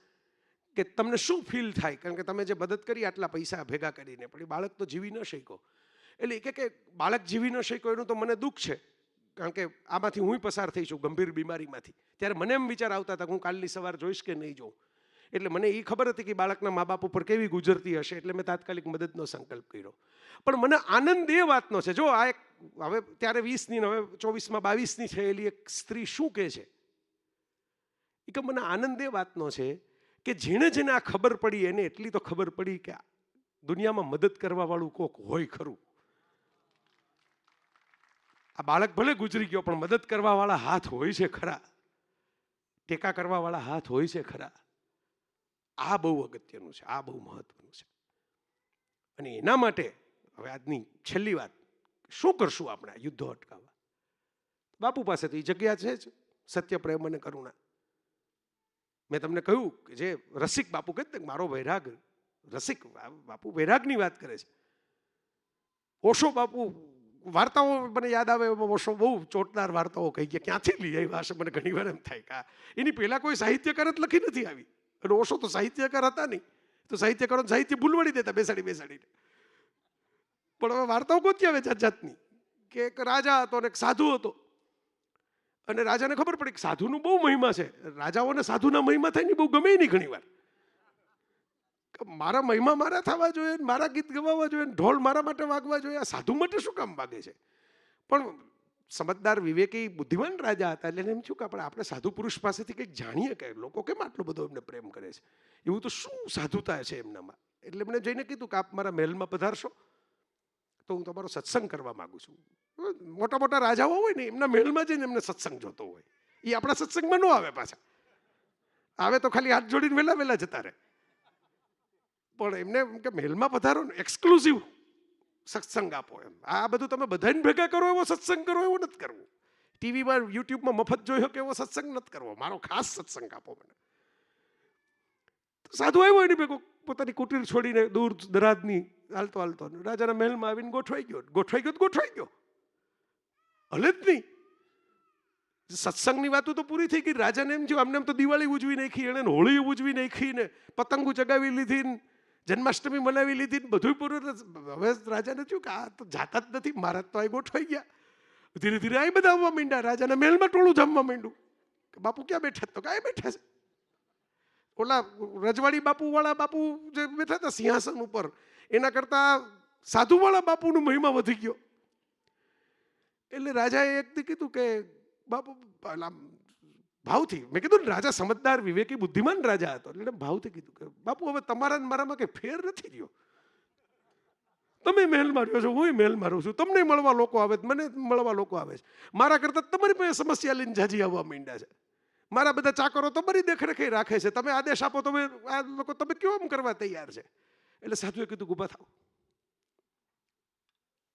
Speaker 1: કે તમને શું ફીલ થાય, કારણ કે તમે જે મદદ કરી આટલા પૈસા ભેગા કરીને, પણ એ બાળક તો જીવી ન શક્યો. એટલે એ કે બાળક જીવી ન શક્યો એનું તો મને દુઃખ છે, કારણ કે આમાંથી હું પસાર થઈ છું ગંભીર બીમારીમાંથી. ત્યારે મને એમ વિચાર આવતા હતા કે હું કાલની સવાર જોઈશ કે નહીં જોઉં. એટલે મને એ ખબર હતી કે બાળકના મા બાપ ઉપર કેવી ગુજરતી હશે, એટલે મેં તાત્કાલિક મદદનો સંકલ્પ કર્યો. પણ મને આનંદ એ વાતનો છે, જો આ એક હવે ત્યારે 20ની હવે 24માં 22ની થયેલી એક સ્ત્રી શું કહે છે, એ કે મને આનંદ એ વાતનો છે કે જેને જેને આ ખબર પડી એને એટલી તો ખબર પડી કે દુનિયામાં મદદ કરવા વાળું કોક હોય ખરું. આ બાળક ભલે ગુજરી ગયો પણ મદદ કરવા વાળા હાથ હોય છે ખરા, ટેકા કરવા વાળા હાથ હોય છે ખરા. આ બહુ અગત્યનું છે, આ બહુ મહત્વનું છે. અને એના માટે હવે આજની છેલ્લી વાત, શું કરશું આપણે યુદ્ધો અટકાવવા? બાપુ પાસે તો એ જગ્યા છે જ, સત્ય, પ્રેમ અને કરુણા. મેં તમને કહ્યું કે જે રસિક બાપુ કહે ને, મારો વૈરાગ રસિક, બાપુ વૈરાગની વાત કરે છે. ઓશો બાપુ વાર્તાઓ મને યાદ આવે, ઓશો બહુ ચોટદાર વાર્તાઓ કહી ગયા, ક્યાંથી લઈ આવ્યા હશે મને ઘણી વાર એમ થાય કે એની પહેલા કોઈ સાહિત્યકાર જ લખી નથી આવી. અને ઓશો તો સાહિત્યકાર હતા નહીં, તો સાહિત્યકારો સાહિત્ય ભૂલવાડી દેતા બેસાડીને. પણ હવે વાર્તાઓ ગોતી આવે જાત જાતની, કે એક રાજા હતો અને એક સાધુ હતો, અને રાજાને ખબર પડી કે સાધુનું બહુ મહિમા છે. રાજાઓને સાધુના મહિમા થાય ને બહુ ગમે નહીં ઘણી વાર. મારા મહિમા મારા થવા જોઈએ, મારા ગીત ગવાવા જોઈએ, ઢોલ મારા માટે વાગવા જોઈએ, આ સાધુ માટે શું કામ વાગે છે? પણ સમજદાર, વિવેકી, બુદ્ધિમાન રાજા હતા, એટલે એમ થયું કે આપણે સાધુ પુરુષ પાસેથી કંઈક જાણીએ કે લોકો કેમ આટલો બધો એમને પ્રેમ કરે છે, એવું તો શું સાધુતા છે એમનામાં. એટલે એમને જઈને કીધું કે આપ મારા મહેલમાં પધારશો તો હું તમારો સત્સંગ કરવા માંગુ છું. મોટા મોટા રાજાઓ હોય ને એમના મહેલમાં જઈને એમને સત્સંગ જોતો હોય, એ આપણા સત્સંગમાં ન આવે, પાછા આવે તો ખાલી હાથ જોડીને વહેલા વહેલા જતા રહે. પણ એમને એમ કે મહેલમાં પધારો ને, એક્સક્લુઝિવ સત્સંગ આપો એમ. આ બધું તમે બધાને ભેગા કરો એવો સત્સંગ કરો એવો નથી કરવો. ટીવીમાં યુટ્યુબમાં મફત જોયો કે એવો સત્સંગ નથી કરવો, મારો ખાસ સત્સંગ આપો મને. સાધુ આવ્યો એની ભેગો પોતાની કુટીર છોડીને દૂર દરાજની હાલતો હાલતો રાજાના મહેલમાં આવીને ગોઠવાઈ ગયો. હલે જ નહીં. સત્સંગની વાતો તો પૂરી થઈ ગઈ. રાજાને એમ થયું, આમને એમ તો દિવાળી ઉજવી નાખી, એને હોળી ઉજવી નાખી ને પતંગો ચગાવી લીધી ને જન્માષ્ટમી મનાવી લીધી ને બધું પૂરું. હવે રાજાને થયું કે આ તો જાતા જ નથી, મહારાજ તો આ ગોઠવાઈ ગયા. ધીરે ધીરે આ બધા આવવા માંડ્યા. રાજાના મહેલમાં ટોળું જમવા માંડ્યું કે બાપુ ક્યાં બેઠા? તો કાંઈ બેઠા છે ઓલા રજવાડી બાપુ વાળા બાપુ જે બેઠા હતા સિંહાસન ઉપર, એના કરતા સાધુ વાળા બાપુનો મહિમા વધી ગયો. એટલે રાજાએ એકથી કીધું કે બાપુ, ભાવથી મેં કીધું ને, રાજા સમજદાર, વિવેકી, બુદ્ધિમાન રાજા હતો, એટલે ભાવથી કીધું કે બાપુ હવે તમારા ને મારામાં કઈ ફેર નથી રહ્યો. તમે મહેલમાં રહ્યો છો, હું મહેલમાં રહું છું, તમને મળવા લોકો આવે, મને મળવા લોકો આવે છે. મારા કરતા તમારી પાસે સમસ્યા લઈને જાજી આવવા માંડ્યા છે. મારા બધા ચાકરો તમારી દેખરેખે રાખે છે, તમે આદેશ આપો તમે આ લોકો તમે કેમ કરવા તૈયાર છે? એટલે સાધુએ કીધું ઊભા થાવ.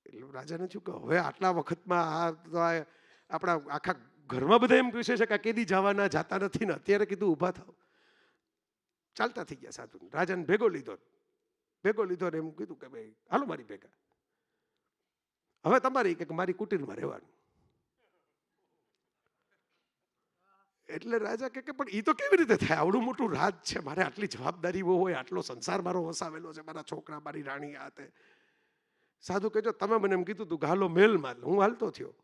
Speaker 1: એટલે રાજાને થયું કે હવે આટલા વખતમાં આપણા આખા ઘરમાં બધા એમ પૂછે છે કે કેદી જવાના, જાતા નથી ને, અત્યારે કીધું ઊભા થાવ. ચાલતા થઈ ગયા સાધુ. રાજાને ભેગો લીધો ને એમ કીધું કે ભાઈ હાલો મારી ભેગા, હવે તમારી કે મારી કુટીરમાં રહેવાનું. એટલે રાજા કે પણ એ તો કેવી રીતે થાય? આવડું મોટું રાજ છે, મારે આટલી જવાબદારીઓ હોય, આટલો સંસાર મારો વસાવેલો છે, મારા છોકરા, મારી રાણી, આ તે. સાધુ કહેજો તમે મને એમ કીધું તું કે હાલો મહેલમાં, હું હાલતો થયો.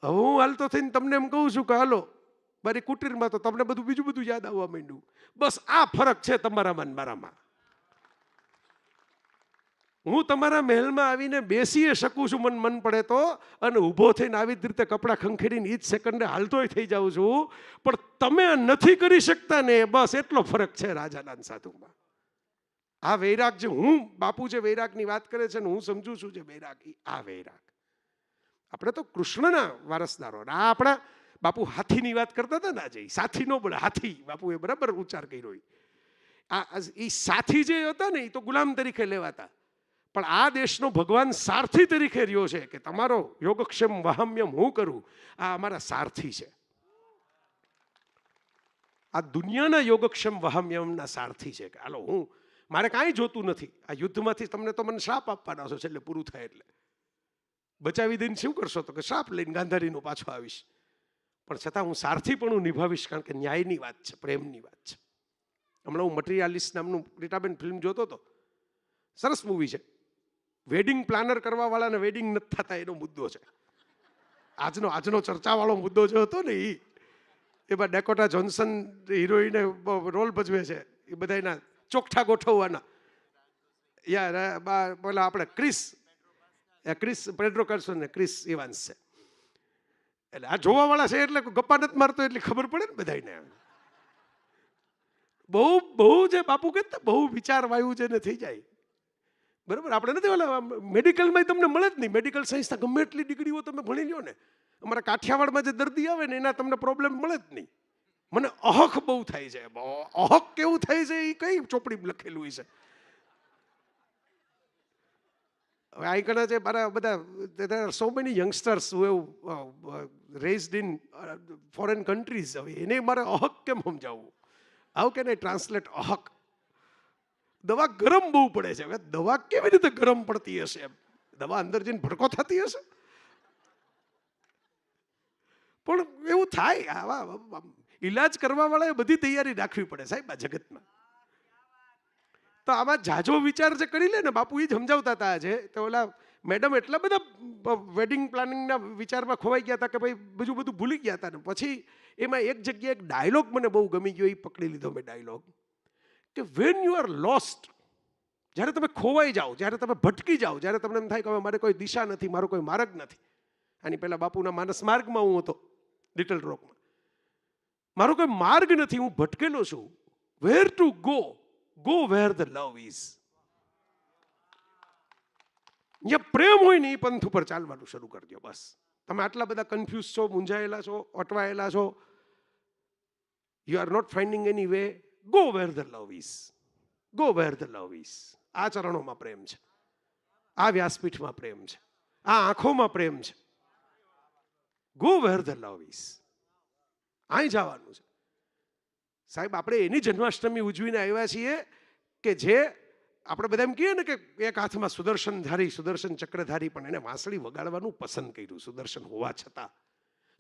Speaker 1: હવે હું હાલતો થઈને તમને એમ કહું છું કે હાલો મારી કુટીરમાં, તો તમને બીજું બધું યાદ આવવા માંડ્યું. બસ આ ફરક છે તમારામાં ને મારામાં. હું તમારા મહેલમાં આવીને બેસી શકું છું મન પડે તો, અને ઊભો થઈને આવી જ રીતે કપડાં ખંખેરીને એ જ સેકન્ડે હાલતોય થઈ જાઉં છું, પણ તમે નથી કરી શકતા ને, બસ એટલો ફરક છે રાજાના સાધુમાં. આ વૈરાગ જે હું, બાપુ જે વૈરાગની વાત કરે છે ને હું સમજુ છું જે વૈરાગ, આ વૈરાગ. આપણે તો કૃષ્ણના વારસદારો. આ આપણા બાપુ હાથીની વાત કરતા હતા ને, આજે સાથી નો બોલે, હાથી. બાપુએ બરાબર ઉચ્ચાર કર્યો. એ સાથી જે હતા ને એ તો ગુલામ તરીકે લેવાતા, પણ આ દેશનો ભગવાન સારથી તરીકે રહ્યો છે કે તમારો યોગક્ષેમ વહામ્યમ હું કરું, આ અમારા સારથી છે. આ દુનિયાના યોગક્ષેમ વહામ્યમના સારથી છે કે હાલો હું, મારે કાંઈ જોતું નથી આ યુદ્ધમાંથી, તમને તો મને શ્રાપ આપવાના છો છેલ્લે પૂરું થાય એટલે. બચાવી દઈને શું કરશો? તો કે શ્રાપ લઈને ગાંધારીનો પાછો આવીશ, પણ છતાં હું સારથી પણ હું નિભાવીશ, કારણ કે ન્યાયની વાત છે, પ્રેમની વાત છે. હમણાં હું મટીરિયાલિસ્ટ નામનું રીટાબેન ફિલ્મ જોતો હતો, સરસ મૂવી છે. વેડિંગ પ્લાનર કરવાવાળાને વેડિંગ નથી થતા એનો મુદ્દો છે. આજનો ચર્ચાવાળો મુદ્દો જે હતો ને એમાં ડેકોટા જોન્સન હિરોઈને રોલ ભજવે છે, એ બધાના ચોકઠા ગોઠવવાના. પેલા આપણે ક્રિસ પેડ્રો કાર્સન ને ક્રિસ ઇવાન્સ છે. એટલે આ જોવાવાળા છે એટલે ગપ્પા નથી મારતો એટલી ખબર પડે ને બધાને. બહુ જે બાપુ કહેતા બહુ વિચાર વાયુ જેને થઈ જાય, બરાબર. આપણે નથી ઓલા મેડિકલમાં તમને મળે જ નહીં. મેડિકલ સાયન્સના ગમે એટલી ડિગ્રીઓ તમે ભણી લો ને, અમારા કાઠિયાવાડમાં જે દર્દી આવે ને એના તમને પ્રોબ્લેમ મળે જ નહીં. મને અહક બહુ થાય છે. અહક કેવું થાય છે એ કઈ ચોપડીમાં લખેલું છે. હવે અહીં કણા છે મારા બધા so many youngsters raised in foreign countries. હવે એને મારે અહક કેમ સમજાવવું? હાઉ કેન આઈ ટ્રાન્સલેટ અહક? દવા ગરમ બહુ પડે છે. હવે દવા કેવી રીતે ગરમ પડતી હશે? દવા અંદર જઈને ભડકો થતી હશે? પણ એવું થાય. આવા ઈલાજ કરવા વાળાએ બધી તૈયારી રાખવી પડે સાહેબ આ જગતમાં. તો આમાં જાજો વિચાર જે કરી લે ને, બાપુ એ જ સમજાવતા હતા આજે. તો ઓલા મેડમ એટલા બધા વેડિંગ પ્લાનિંગના વિચારમાં ખોવાઈ ગયા હતા કે ભાઈ બીજું બધું ભૂલી ગયા હતા. ને પછી એમાં એક જગ્યાએ એક ડાયલોગ મને બહુ ગમી ગયો, એ પકડી લીધો મેં ડાયલોગ, કે વેન યુ આર લોસ્ટ, જ્યારે તમે ખોવાઈ જાઓ, જ્યારે તમે ભટકી જાઓ, જ્યારે તમને એમ થાય કે હવે મારે કોઈ દિશા નથી, મારો કોઈ માર્ગ નથી. આની પહેલા બાપુના માનસ માર્ગમાં હું હતો, લિટલ રોકમાં. મારો કોઈ માર્ગ નથી, હું ભટકેલો છું. Where to go where the love is. જ્યાં પ્રેમ હોય ને એ પંથ ઉપર ચાલવાનું શરૂ કરજો. બસ તમે આટલા બધા કન્ફ્યુઝ છો, મૂંઝાયેલા છો, અટવાયેલા છો, you are not finding any way, go where the love is. Go where the love is. આ ચરણોમાં પ્રેમ છે, આ વ્યાસપીઠમાં પ્રેમ છે, આ આંખોમાં પ્રેમ છે. Go where the love is. અહીં જવાનું છે સાહેબ. આપણે એની જન્માષ્ટમી ઉજવીને આવ્યા છીએ કે જે આપણે બધા એમ કહીએ ને કે એક હાથમાં સુદર્શન ચક્રધારી, પણ એને વાંસળી વગાડવાનું પસંદ કર્યું સુદર્શન હોવા છતાં.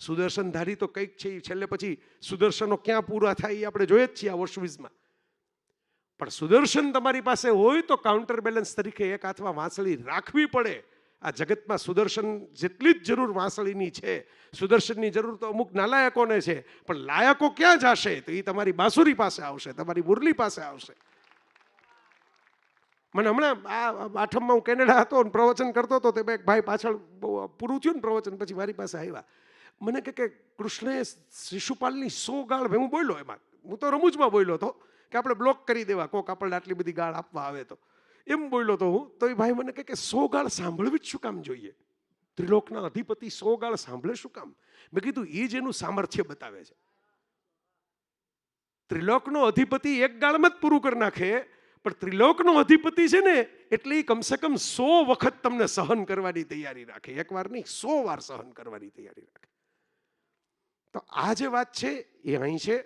Speaker 1: સુદર્શનધારી તો કંઈક છે, છેલ્લે પછી સુદર્શનો ક્યાં પૂરા થાય એ આપણે જોઈએ જ છીએ આ ઓશવિઝમાં. પણ સુદર્શન તમારી પાસે હોય તો કાઉન્ટર બેલેન્સ તરીકે એક હાથમાં વાંસળી રાખવી પડે. આ જગતમાં સુદર્શન જેટલી જ જરૂર વાંસળીની છે, સુદર્શનની જરૂર તો અમુક નાલાયકોને છે, પણ લાયકો ક્યાં જશે? તો એ તમારી બાંસુરી પાસે આવશે, તમારી મુરલી પાસે આવશે. મને હમણાં આ આઠમમાં હું કેનેડા હતો ને પ્રવચન કરતો હતો, તે એક ભાઈ પાછળ પૂરું થયું ને પ્રવચન પછી મારી પાસે આવ્યા. મને કે કૃષ્ણએ શિશુપાલની 100 ગાળ, હું બોલ્યો એમાં, હું તો રમૂજમાં બોલ્યો હતો કે આપણે બ્લોક કરી દેવા કોક આપણને આટલી બધી ગાળ આપવા આવે તો, એમ બોલ્યો તો હું. તો એ ભાઈ મને કે 100 ગાળ સાંભળવી જ શું કામ જોઈએ? ત્રિલોકના અધિપતિ 100 ગાળ સાંભળે શું કામ? મેં કીધું એ જ એનું સામર્થ્ય બતાવે છે. ત્રિલોકનો અધિપતિ એક ગાળમાં જ પૂરું કરી નાખે, પણ ત્રિલોકનો અધિપતિ છે ને એટલે એ કમસે કમ 100 વખત તમને સહન કરવાની તૈયારી રાખે. એક વાર નહીં, 100 વાર સહન કરવાની તૈયારી રાખે. તો આ જે વાત છે એ અહીં છે,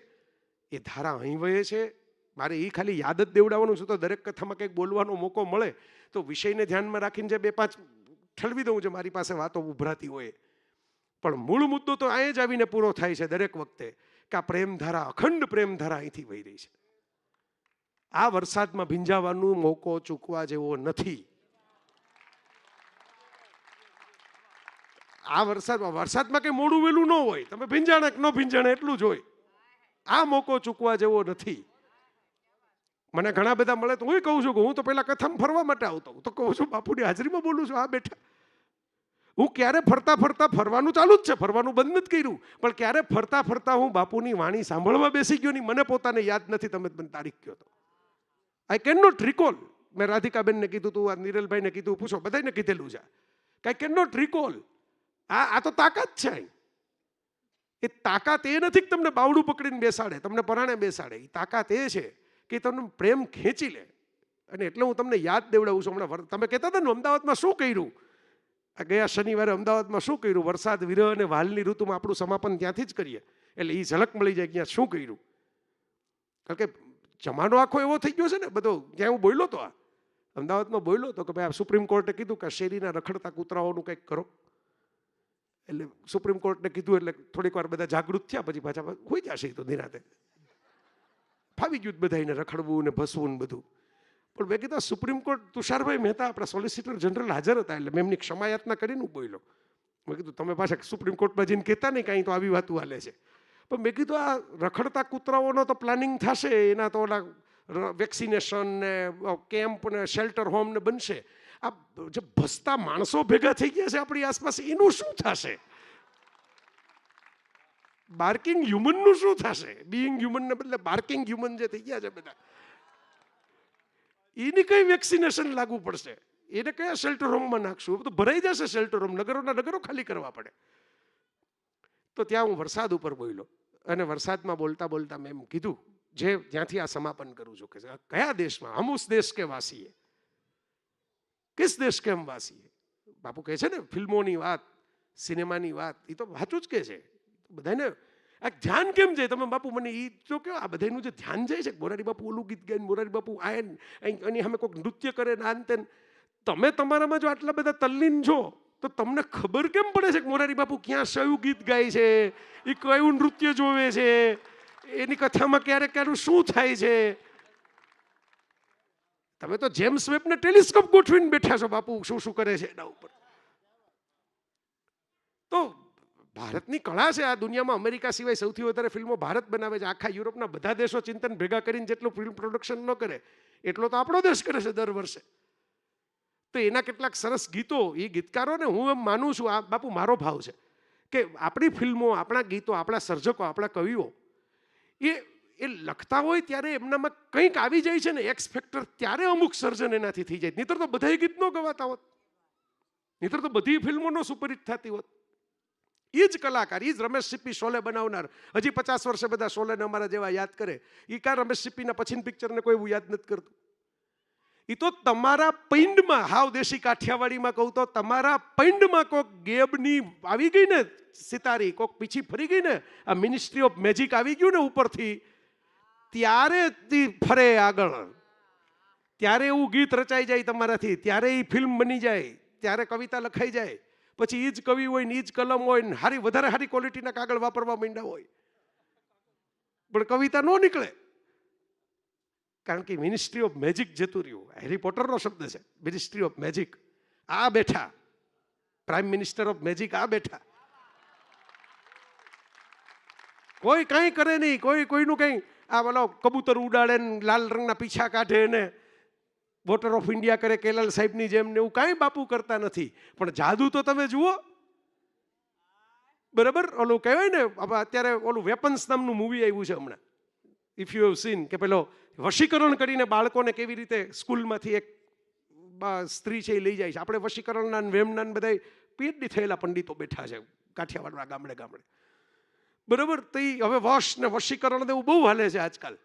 Speaker 1: એ ધારા અહીં વહે છે. મારે એ ખાલી યાદ જ દેવડાવવાનું છે. તો દરેક કથામાં કંઈક બોલવાનો મોકો મળે તો વિષયને ધ્યાનમાં રાખીને જે 2-5 ઠલવી દઉં જે મારી પાસે વાતો ઉભરાતી હોય. પણ મૂળ મુદ્દો તો અહીં જ આવીને પૂરો થાય છે દરેક વખતે કે આ પ્રેમધારા, અખંડ પ્રેમધારા અહીંથી વહી રહી છે. આ વરસાદમાં ભીંજાવાનો મોકો ચૂકવા જેવો નથી. આ વરસાદમાં કંઈ મોડું વેલું ન હોય, તમે ભીંજાણે કે ન ભીંજાણે એટલું જ હોય. આ મોકો ચૂકવા જેવો નથી. મને ઘણા બધા મળે તો હું કહું છું કે હું તો પહેલા કથામાં ફરવા માટે આવતો, હું તો કહું છું બાપુની હાજરીમાં બોલું છું. આ બેઠા હું ક્યારે ફરતા ફરવાનું ચાલુ જ છે, ફરવાનું બંધ નથી કર્યું, પણ ક્યારે ફરતા હું બાપુની વાણી સાંભળવા બેસી ગયો નહીં, મને પોતાને યાદ નથી. તમે મને તારીખ કહો તો આઈ કેન નોટ રિકોલ. મેં રાધિકાબેનને કીધું તું, આ નિરલભાઈને કીધું, પૂછો, બધાને કીધેલું છે કે આઈ કેન નોટ રિકોલ. આ તો તાકાત છે. એ તાકાત એ નથી કે તમને બાવડું પકડીને બેસાડે, તમને પરાણે બેસાડે. એ તાકાત એ છે કે તમને પ્રેમ ખેંચી લે. અને એટલે હું તમને યાદ દેવડાવું છું. હમણાં તમે કહેતા હતા ને અમદાવાદમાં શું કર્યું, આ ગયા શનિવારે અમદાવાદમાં શું કર્યું? વરસાદ, વિરહ અને વાલની ઋતુમાં આપણું સમાપન ત્યાંથી જ કરીએ એટલે એ ઝલક મળી જાય ત્યાં શું કર્યું. કારણ કે જમાનો આખો એવો થઈ ગયો છે ને બધો. ત્યાં હું બોલ્યો તો, આ અમદાવાદમાં બોલ્યો તો કે ભાઈ આ સુપ્રીમ કોર્ટે કીધું કે શેરીના રખડતા કૂતરાઓનું કંઈક કરો. એટલે સુપ્રીમ કોર્ટને કીધું એટલે થોડીક વાર બધા જાગૃત થયા, પછી પાછા હોઈ જશે તો નિરાતે. ફાવી ગયું બધાને રખડવું ને ભસવું ને બધું. પણ મેં કીધું સુપ્રીમ કોર્ટ તુષારભાઈ મહેતા આપણા સોલિસિટર જનરલ હાજર હતા એટલે મેં એમની ક્ષમાયાતના કરીને હું બોલ્યો. મેં કીધું તમે પાછા સુપ્રીમ કોર્ટમાં જઈને કહેતા નહીં કાંઈ તો આવી વાતું હાલે છે. પણ મેં કીધું આ રખડતા કૂતરાઓનો તો પ્લાનિંગ થશે, એના તો ઓલા વેક્સિનેશન ને કેમ્પ ને શેલ્ટર હોમ ને બનશે. આ જે ભસતા માણસો ભેગા થઈ ગયા છે આપણી આસપાસ એનું શું થશે? બાર્કિંગ હ્યુમનનું શું થશે? બીઇંગ હ્યુમન ને બદલે બાર્કિંગ હ્યુમન જે થઈ ગયા છે બધા, એની કઈ વેક્સિનેશન લાગુ પડશે? એને કયા શેલ્ટર હોમમાં નાખશું? તો ભરાઈ જશે શેલ્ટર હોમ, નગરોના નગરો ખાલી કરવા પડે. તો ત્યાં હું વરસાદ ઉપર બોલ્યો અને વરસાદમાં બોલતા બોલતા મેં એમ કીધું, જે જ્યાંથી આ સમાપન કરું છું, કે કયા દેશમાં હમ ઉસ દેશ કે વાસી, કિસ દેશ કે હમ વાસી. બાપુ કહે છે ને ફિલ્મોની વાત, સિનેમાની વાત, એ તો સાચું જ કહે છે. બધાને આ ધ્યાન કેમ જાય? તમે બાપુ મને એ તો કહો, આ બધાનું જે ધ્યાન જાય છે, મોરારી બાપુ ઓલું ગીત ગાય, મોરારી બાપુ આયન એની સામે કોઈક નૃત્ય કરે ને આન તેન. તમે તમારામાં જો આટલા બધા તલ્લીન છો તો તમને ખબર કેમ પડે છે કે મોરારી બાપુ ક્યાં કયું ગીત ગાય છે, એ કયું નૃત્ય જોવે છે, એની કથામાં ક્યારેક ક્યારેક શું થાય છે? તમે તો જેમ્સ વેબને ટેલિસ્કોપ ગોઠવીને બેઠા છો બાપુ, શું શું કરે છે એના ઉપર. તો ભારતની કળા છે આ દુનિયામાં. અમેરિકા સિવાય સૌથી વધારે ફિલ્મો ભારત બનાવે છે. આખા યુરોપના બધા દેશો ચિંતન ભેગા કરીને જેટલું ફિલ્મ પ્રોડક્શન ન કરે એટલો તો આપણો દેશ કરે છે દર વર્ષે. તો એના કેટલાક સરસ ગીતો, એ ગીતકારોને હું એમ માનું છું, આ બાપુ મારો ભાવ છે કે આપણી ફિલ્મો, આપણા ગીતો, આપણા સર્જકો, આપણા કવિઓ એ લખતા હોય ત્યારે એમનામાં કંઈક આવી જાય છે ને એક્સ ફેક્ટર, ત્યારે અમુક સર્જન એનાથી થઈ જાય. નહીતર તો બધા ગીત ન ગવાતા હોત, નહીતર તો બધી ફિલ્મો ન સુપરહિટ થતી હોત. એ જ કલાકાર, એ જ રમેશ સિપ્પી શોલે બનાવનાર, હજી 50 વર્ષે બધા શોલેને અમારા જેવા યાદ કરે. એ કાં રમેશ સિપ્પીના પછીના પિક્ચરને કોઈ એવું યાદ નથી કરતું. એ તો તમારા પૈંડમાં, હાવ દેશી કાઠિયાવાડીમાં કહું તો તમારા પૈંડમાં કોક ગેબની આવી ગઈ ને સિતારી, કોક પીછી ફરી ગઈ ને, આ મિનિસ્ટ્રી ઓફ મેજિક આવી ગયું ને ઉપરથી, ત્યારે ફરે આગળ, ત્યારે એવું ગીત રચાઈ જાય તમારાથી, ત્યારે એ ફિલ્મ બની જાય, ત્યારે કવિતા લખાઈ જાય. પછી એ જ કવિ હોય ને એ જ કલમ હોય ને હારી વધારે સારી ક્વોલિટીના કાગળ વાપરવા માંડ્યા હોય, પણ કવિતા ન નીકળે. કારણ કે મિનિસ્ટ્રી ઓફ મેજિક જતું રહ્યું. હેરી પોટરનો શબ્દ છે, મિનિસ્ટ્રી ઓફ મેજિક. આ બેઠા પ્રાઇમ મિનિસ્ટર ઓફ મેજિક, આ બેઠા. કોઈ કાંઈ કરે નહીં, કોઈનું કંઈ આ બોલો કબૂતર ઉડાડે ને લાલ રંગના પીછા કાઢે ને વોટર ઓફ ઇન્ડિયા કરે કેલાલ સાહેબની જેમ ને એવું કાંઈ બાપુ કરતા નથી. પણ જાદુ તો તમે જુઓ, બરાબર. ઓલું કહેવાય ને અત્યારે ઓલું વેપન્સ નામનું મૂવી આવ્યું છે હમણાં, ઇફ યુ હેવ સીન, કે પેલો વશીકરણ કરીને બાળકોને કેવી રીતે સ્કૂલમાંથી એક સ્ત્રી છે એ લઈ જાય છે. આપણે વશીકરણના વેમના બધા પીએચડી થયેલા પંડિતો બેઠા છે કાઠિયાવાડના ગામડે ગામડે, બરાબર. તો એ હવે વશ ને વશીકરણ એવું બહુ હાલે છે આજકાલ.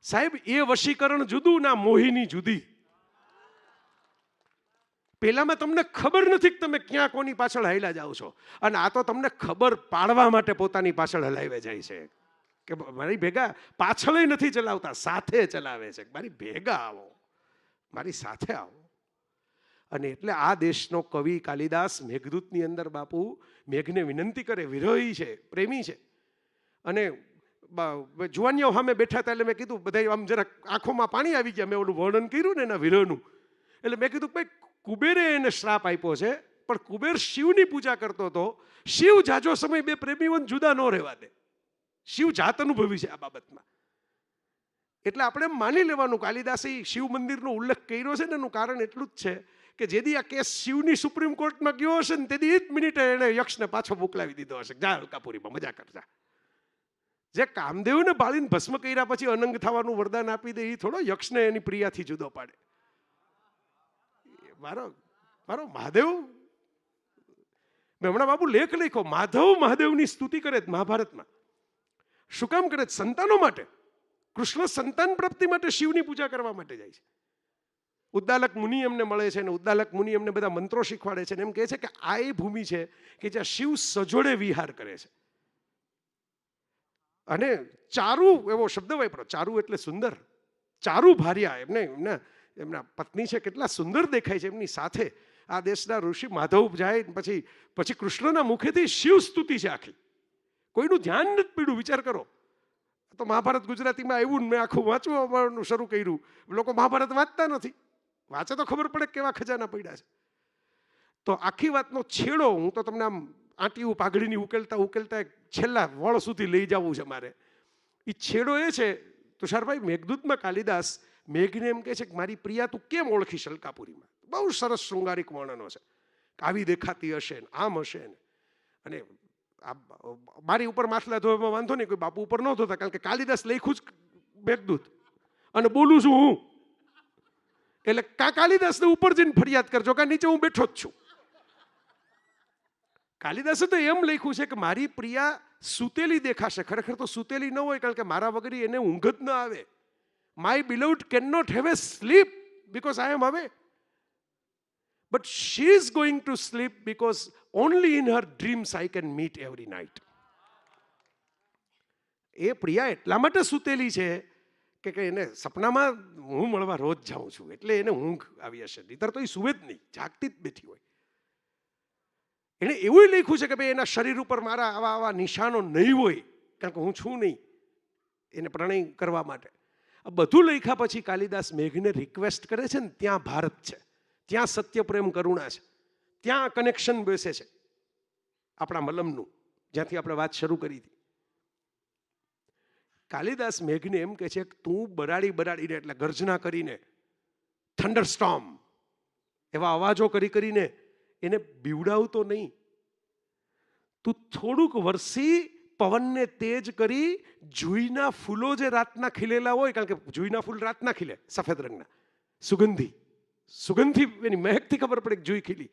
Speaker 1: સાહેબ એ વશીકરણ જુદું ના મોહિની જુદી. પેલામાં તમને ખબર નથી કે તમે ક્યાં કોની પાછળ હાલ્યા જાઓ છો, અને આ તો તમને ખબર પાડવા માટે પોતાની પાછળ હલાવે જાય છે કે મારી ભેગા પાછળ નથી ચલાવતા, સાથે ચલાવે છે. મારી ભેગા આવો, મારી સાથે આવો. અને એટલે આ દેશનો કવિ કાલિદાસ મેઘદૂતની અંદર બાપુ મેઘને વિનંતી કરે, વિરહી છે, પ્રેમી છે. અને જુવાનિયાઓ સામે બેઠા હતા એટલે મેં કીધું, બધા આમ જરાક આંખોમાં પાણી આવી ગયા. મેં ઓલું વર્ણન કર્યું ને એના વિરહનું, એટલે મેં કીધું ભાઈ કુબેરે એને શ્રાપ આપ્યો છે, પણ કુબેર શિવની પૂજા કરતો હતો. શિવ જાજો સમય બે પ્રેમીઓને જુદા ન રહેવા દે. શિવ જાત અનુભવી છે આ બાબતમાં. એટલે આપણે માની લેવાનું કાલિદાસે શિવ મંદિરનો ઉલ્લેખ કર્યો છે ને એનું કારણ એટલું જ છે કે જેદી આ કેસ શિવની સુપ્રીમ કોર્ટમાં ગયો હશે ને તેથી એ જ મિનિટે એને યક્ષને પાછો મોકલાવી દીધો હશે, જા અલકાપુરીમાં મજા કરજા. જે કામદેવને બાળીને ભસ્મ કર્યા પછી અનંગ થવાનું વરદાન આપી દે, એ થોડો યક્ષને એની પ્રિયાથી જુદો પાડે. મારો મહાદેવ, મેં હમણાં બાબુ લેખ લખ્યો, માધવ મહાદેવની સ્તુતિ કરે મહાભારતમાં. શું કામ કરે? સંતાનો માટે. કૃષ્ણ સંતાન પ્રાપ્તિ માટે શિવની પૂજા કરવા માટે જાય છે. ઉદ્દાલક મુનિ એમને મળે છે, અને ઉદ્દાલક મુનિ એમને બધા મંત્રો શીખવાડે છે, અને એમ કહે છે કે આ એ ભૂમિ છે કે જ્યાં શિવ સજોડે વિહાર કરે છે. અને ચારુ એવો શબ્દ વાપરો, ચારુ એટલે સુંદર. ચારુ ભાર્યા, એમના પત્ની છે, કેટલા સુંદર દેખાય છે એમની સાથે. આ દેશના ઋષિ માધવ જાય પછી કૃષ્ણના મુખેથી શિવ સ્તુતિ છે આખી. કોઈનું ધ્યાન નથી પીડ્યું. વિચાર કરો, તો તો મહાભારત ગુજરાતીમાં આવ્યું ને મેં આખું વાંચવાનું શરૂ કર્યું. લોકો મહાભારત વાંચતા નથી, વાંચે તો ખબર પડે કેવા ખજાના પડ્યા છે. તો આખી વાતનો છેડો હું તો તમને આમ આંટીયું પાઘડીની ઉકેલતા ઉકેલતા છેલ્લા વળ સુધી લઈ જવું છે મારે. એ છેડો એ છે, તુષારભાઈ, મેઘદૂતમાં કાલિદાસ મેઘને એમ કહે છે કે મારી પ્રિયા તું કેમ ઓળખીશ અલકાપુરીમાં. બહુ સરસ શૃંગારિક વર્ણનો છે, આવી દેખાતી હશે ને આમ હશે ને. અને મારી ઉપર માથલા ધોવામાં વાંધો નહીં, કોઈ બાપુ ઉપર ન ધોતા, કારણ કે કાલિદાસ લખ્યું જ મેઘદૂત અને બોલું છું હું, એટલે કાલિદાસને ઉપર જઈને ફરિયાદ કરજો કે નીચે હું બેઠો જ છું. કાલિદાસે તો એમ લખ્યું છે કે મારી પ્રિયા સૂતેલી દેખાશે. ખરેખર તો સૂતેલી ન હોય, કારણ કે મારા વગર એને ઊંઘ જ ન આવે. My beloved can not have a sleep because I am away, but she is going to sleep because only in her dreams I can meet every night. એ પ્રિયા એટલા માટે સૂતેલી છે કે એને સપનામાં હું મળવા રોજ જાઉં છું, એટલે એને ઊંઘ આવી હશે. નહીંતર તો એ સુવે જ નહીં, જાગતી જ બેઠી હોય. એણે એવું લખ્યું છે કે ભાઈ એના શરીર ઉપર મારા આવા આવા નિશાનો નહીં હોય, કારણ કે હું છું નહીં એને પ્રણય કરવા માટે. આ બધું લખ્યા પછી કાલિદાસ મેઘને રિક્વેસ્ટ કરે છે ને, ત્યાં ભારત છે, ત્યાં સત્ય પ્રેમ કરુણા છે, ત્યાં કનેક્શન બેસે છે આપણા મલમનું, જ્યાંથી આપણે વાત શરૂ કરી હતી. કાલિદાસ મેઘને એમ કહે છે કે તું બરાડીને એટલે ગર્જના કરીને, થંડરસ્ટોર્મ એવા અવાજો કરીને એને બીવડાવતો નહીં. તું થોડુંક વરસી પવનને તેજ કરી જુઈના ફૂલો જે રાતના ખીલેલા હોય, કારણ કે જુઈના ફૂલ રાતના ખીલે, સફેદ રંગના, સુગંધી એની મહેકથી ખબર પડે કે જુઈ ખીલી.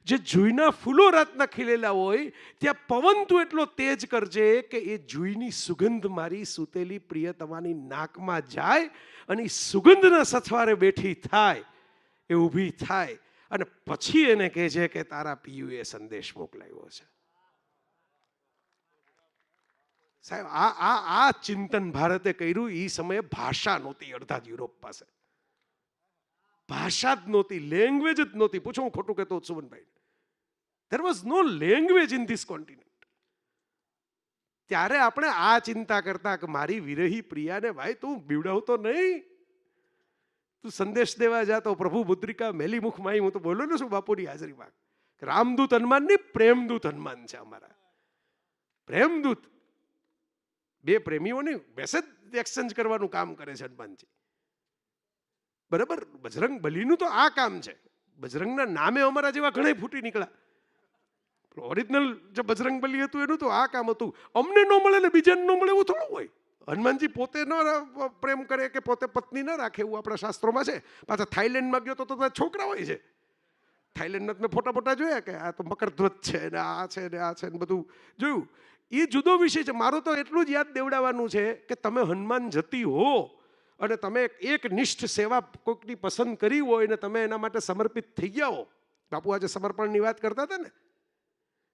Speaker 1: જે જુઈના ફૂલો રાતના ખીલેલા હોય ત્યાં પવન તું એટલો તેજ કરજે કે એ જુઈની સુગંધ મારી સૂતેલી પ્રિયતમાની નાકમાં જાય અને એ સુગંધના સથવારે બેઠી થાય, એ ઊભી થાય અને પછી એને કહે છે કે તારા પિયુએ સંદેશ મોકલાવ્યો છે. સાહેબ, આ ચિંતન ભારતે કર્યું. એ સમયે ભાષા નહોતી અડધા યુરોપ પાસે, ભાષા જ નહોતી, લેંગ્વેજ જ નહોતી. પૂછો હું ખોટું કહેતો Sumanbhai, there was no language in this continent. ત્યારે આપણે આ ચિંતા કરતા કે મારી વિરહી પ્રિયાને ભાઈ તું બીવડાવતો નહીં, તું સંદેશ દેવા જાતો પ્રભુ મુદ્રિકા મેલી મુખ માઈ. હું તો બોલો ને છું બાપુની હાજરીમાં, રામદૂત હનુમાન ની પ્રેમદૂત હનુમાન છે અમારા. પ્રેમદૂત, બે પ્રેમીઓની મેસેજ એક્સચેન્જ કરવાનું કામ કરે છે હનુમાનજી. બરાબર, બજરંગ બલીનું તો આ કામ છે. બજરંગના નામે અમારા જેવા ઘણા ફૂટી નીકળ્યા. ઓરિજિનલ જે બજરંગ બલી હતું એનું તો આ કામ હતું. અમને ન મળે ને બીજાને ન મળે એવું થોડું હોય. હનુમાનજી પોતે ન પ્રેમ કરે કે પોતે પત્ની ન રાખે એવું આપણા શાસ્ત્રોમાં છે. પાછા થાઈલેન્ડમાં ગયો તો છોકરા હોય છે. થાઈલેન્ડના મેં ફોટા જોયા કે આ તો મકરધ્વજ છે ને આ છે ને આ છે ને બધું જોયું. એ જુદો વિષય છે. મારું તો એટલું જ યાદ દેવડાવવાનું છે કે તમે હનુમાન જતી હો અને તમે એક નિષ્ઠ સેવા કોઈકની પસંદ કરી હોય ને તમે એના માટે સમર્પિત થઈ ગયા હો. બાપુ આજે સમર્પણની વાત કરતા હતા ને,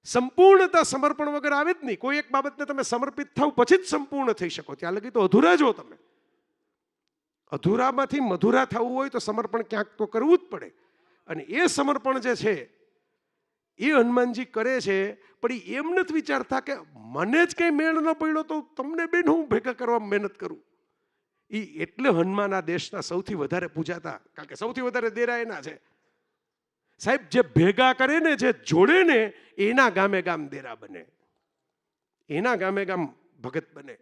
Speaker 1: સંપૂર્ણતા સમર્પણ વગર આવે જ નહીં. કોઈ એક બાબતને તમે સમર્પિત થાવ પછી જ સંપૂર્ણ થઈ શકો. ત્યાં લગી તો અધૂરા જો તમે. અધૂરામાંથી મધુરા થવું હોય તો સમર્પણ ક્યાંક તો કરવું જ પડે. અને એ સમર્પણ જે છે એ હનુમાનજી કરે છે. પણ એ એમ નથી વિચારતા કે મને જ કંઈ મેળ ન પડ્યો તો તમને બેન હું ભેગા કરવા મહેનત કરું. એ એટલે હનુમાન આ દેશના સૌથી વધારે પૂજાતા, કારણ કે સૌથી વધારે દેરા એના છે. સાહેબ, જે ભેગા કરે ને, જે જોડે ને, એના ગામે ગામ દેરા બને, એના ગામે ગામ ભગત બને.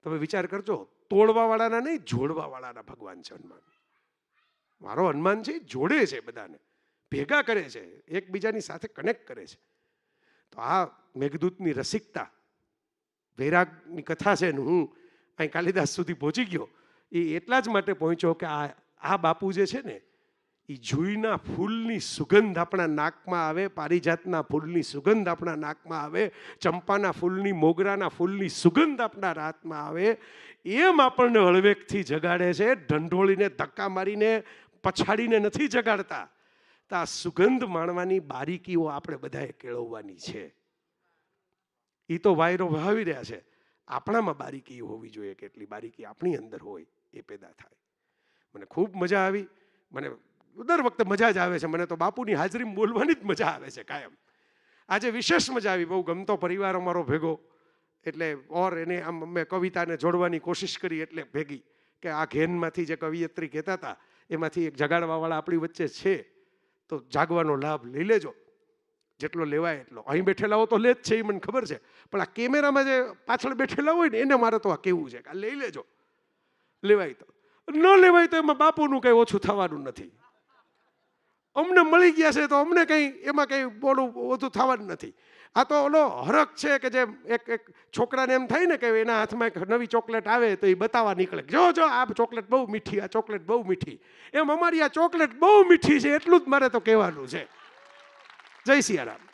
Speaker 1: તમે વિચાર કરજો, તોડવા વાળાના નહીં, જોડવા વાળાના ભગવાન છે હનુમાન. મારો હનુમાન છે જોડે છે, બધાને ભેગા કરે છે, એકબીજાની સાથે કનેક્ટ કરે છે. તો આ મેઘદૂતની રસિકતા, વૈરાગની કથા છે ને, હું અહીં કાલિદાસ સુધી પહોંચી ગયો એ એટલા જ માટે પહોંચ્યો કે આ બાપુ જે છે ને, એ જુઈના ફૂલની સુગંધ આપણા નાકમાં આવે, પારિજાતના ફૂલની સુગંધ આપણા નાકમાં આવે, ચંપાના ફૂલની, મોગરાના ફૂલની સુગંધ આપણા રાતમાં આવે, એમ આપણને હળવેકથી જગાડે છે. ઢંઢોળીને, ધક્કા મારીને, પછાડીને નથી જગાડતા. તો આ સુગંધ માણવાની બારીકીઓ આપણે બધાએ કેળવવાની છે. એ તો વાયરો વહાવી રહ્યા છે. આપણામાં બારીકી હોવી જોઈએ, કેટલી બારીકી આપણી અંદર હોય એ પેદા થાય. મને ખૂબ મજા આવી. મને દર વખતે મજા જ આવે છે. મને તો બાપુની હાજરીમાં બોલવાની જ મજા આવે છે કાયમ. આજે વિશેષ મજા આવી. બહુ ગમતો પરિવાર અમારો ભેગો. એટલે ઓર એને આમ અમે કવિતાને જોડવાની કોશિશ કરી એટલે ભેગી કે આ ઘેનમાંથી જે કવિયત્રી કહેતા હતા એમાંથી એક જગાડવાવાળા આપણી વચ્ચે છે, તો જાગવાનો લાભ લઈ લેજો, જેટલો લેવાય એટલો. અહીં બેઠેલા હો તો લે જ છે, એ મને ખબર છે, પણ આ કેમેરામાં જે પાછળ બેઠેલા હોય ને એને મારે તો આ કહેવું છે કે આ લઈ લેજો. લેવાય તો, ન લેવાય તો એમાં બાપુનું કંઈ ઓછું થવાનું નથી. અમને મળી ગયા છે તો અમને કંઈ એમાં કંઈ બોલું ઓછું થવાનું નથી. આ તો ઓલો હરખ છે કે જે એક છોકરાને એમ થાય ને કે એના હાથમાં એક નવી ચોકલેટ આવે તો એ બતાવવા નીકળે, જો આ ચોકલેટ બહુ મીઠી, આ ચોકલેટ બહુ મીઠી. એમ અમારી આ ચોકલેટ બહુ મીઠી છે એટલું જ મારે તો કહેવાનું છે. જય સિયારામ.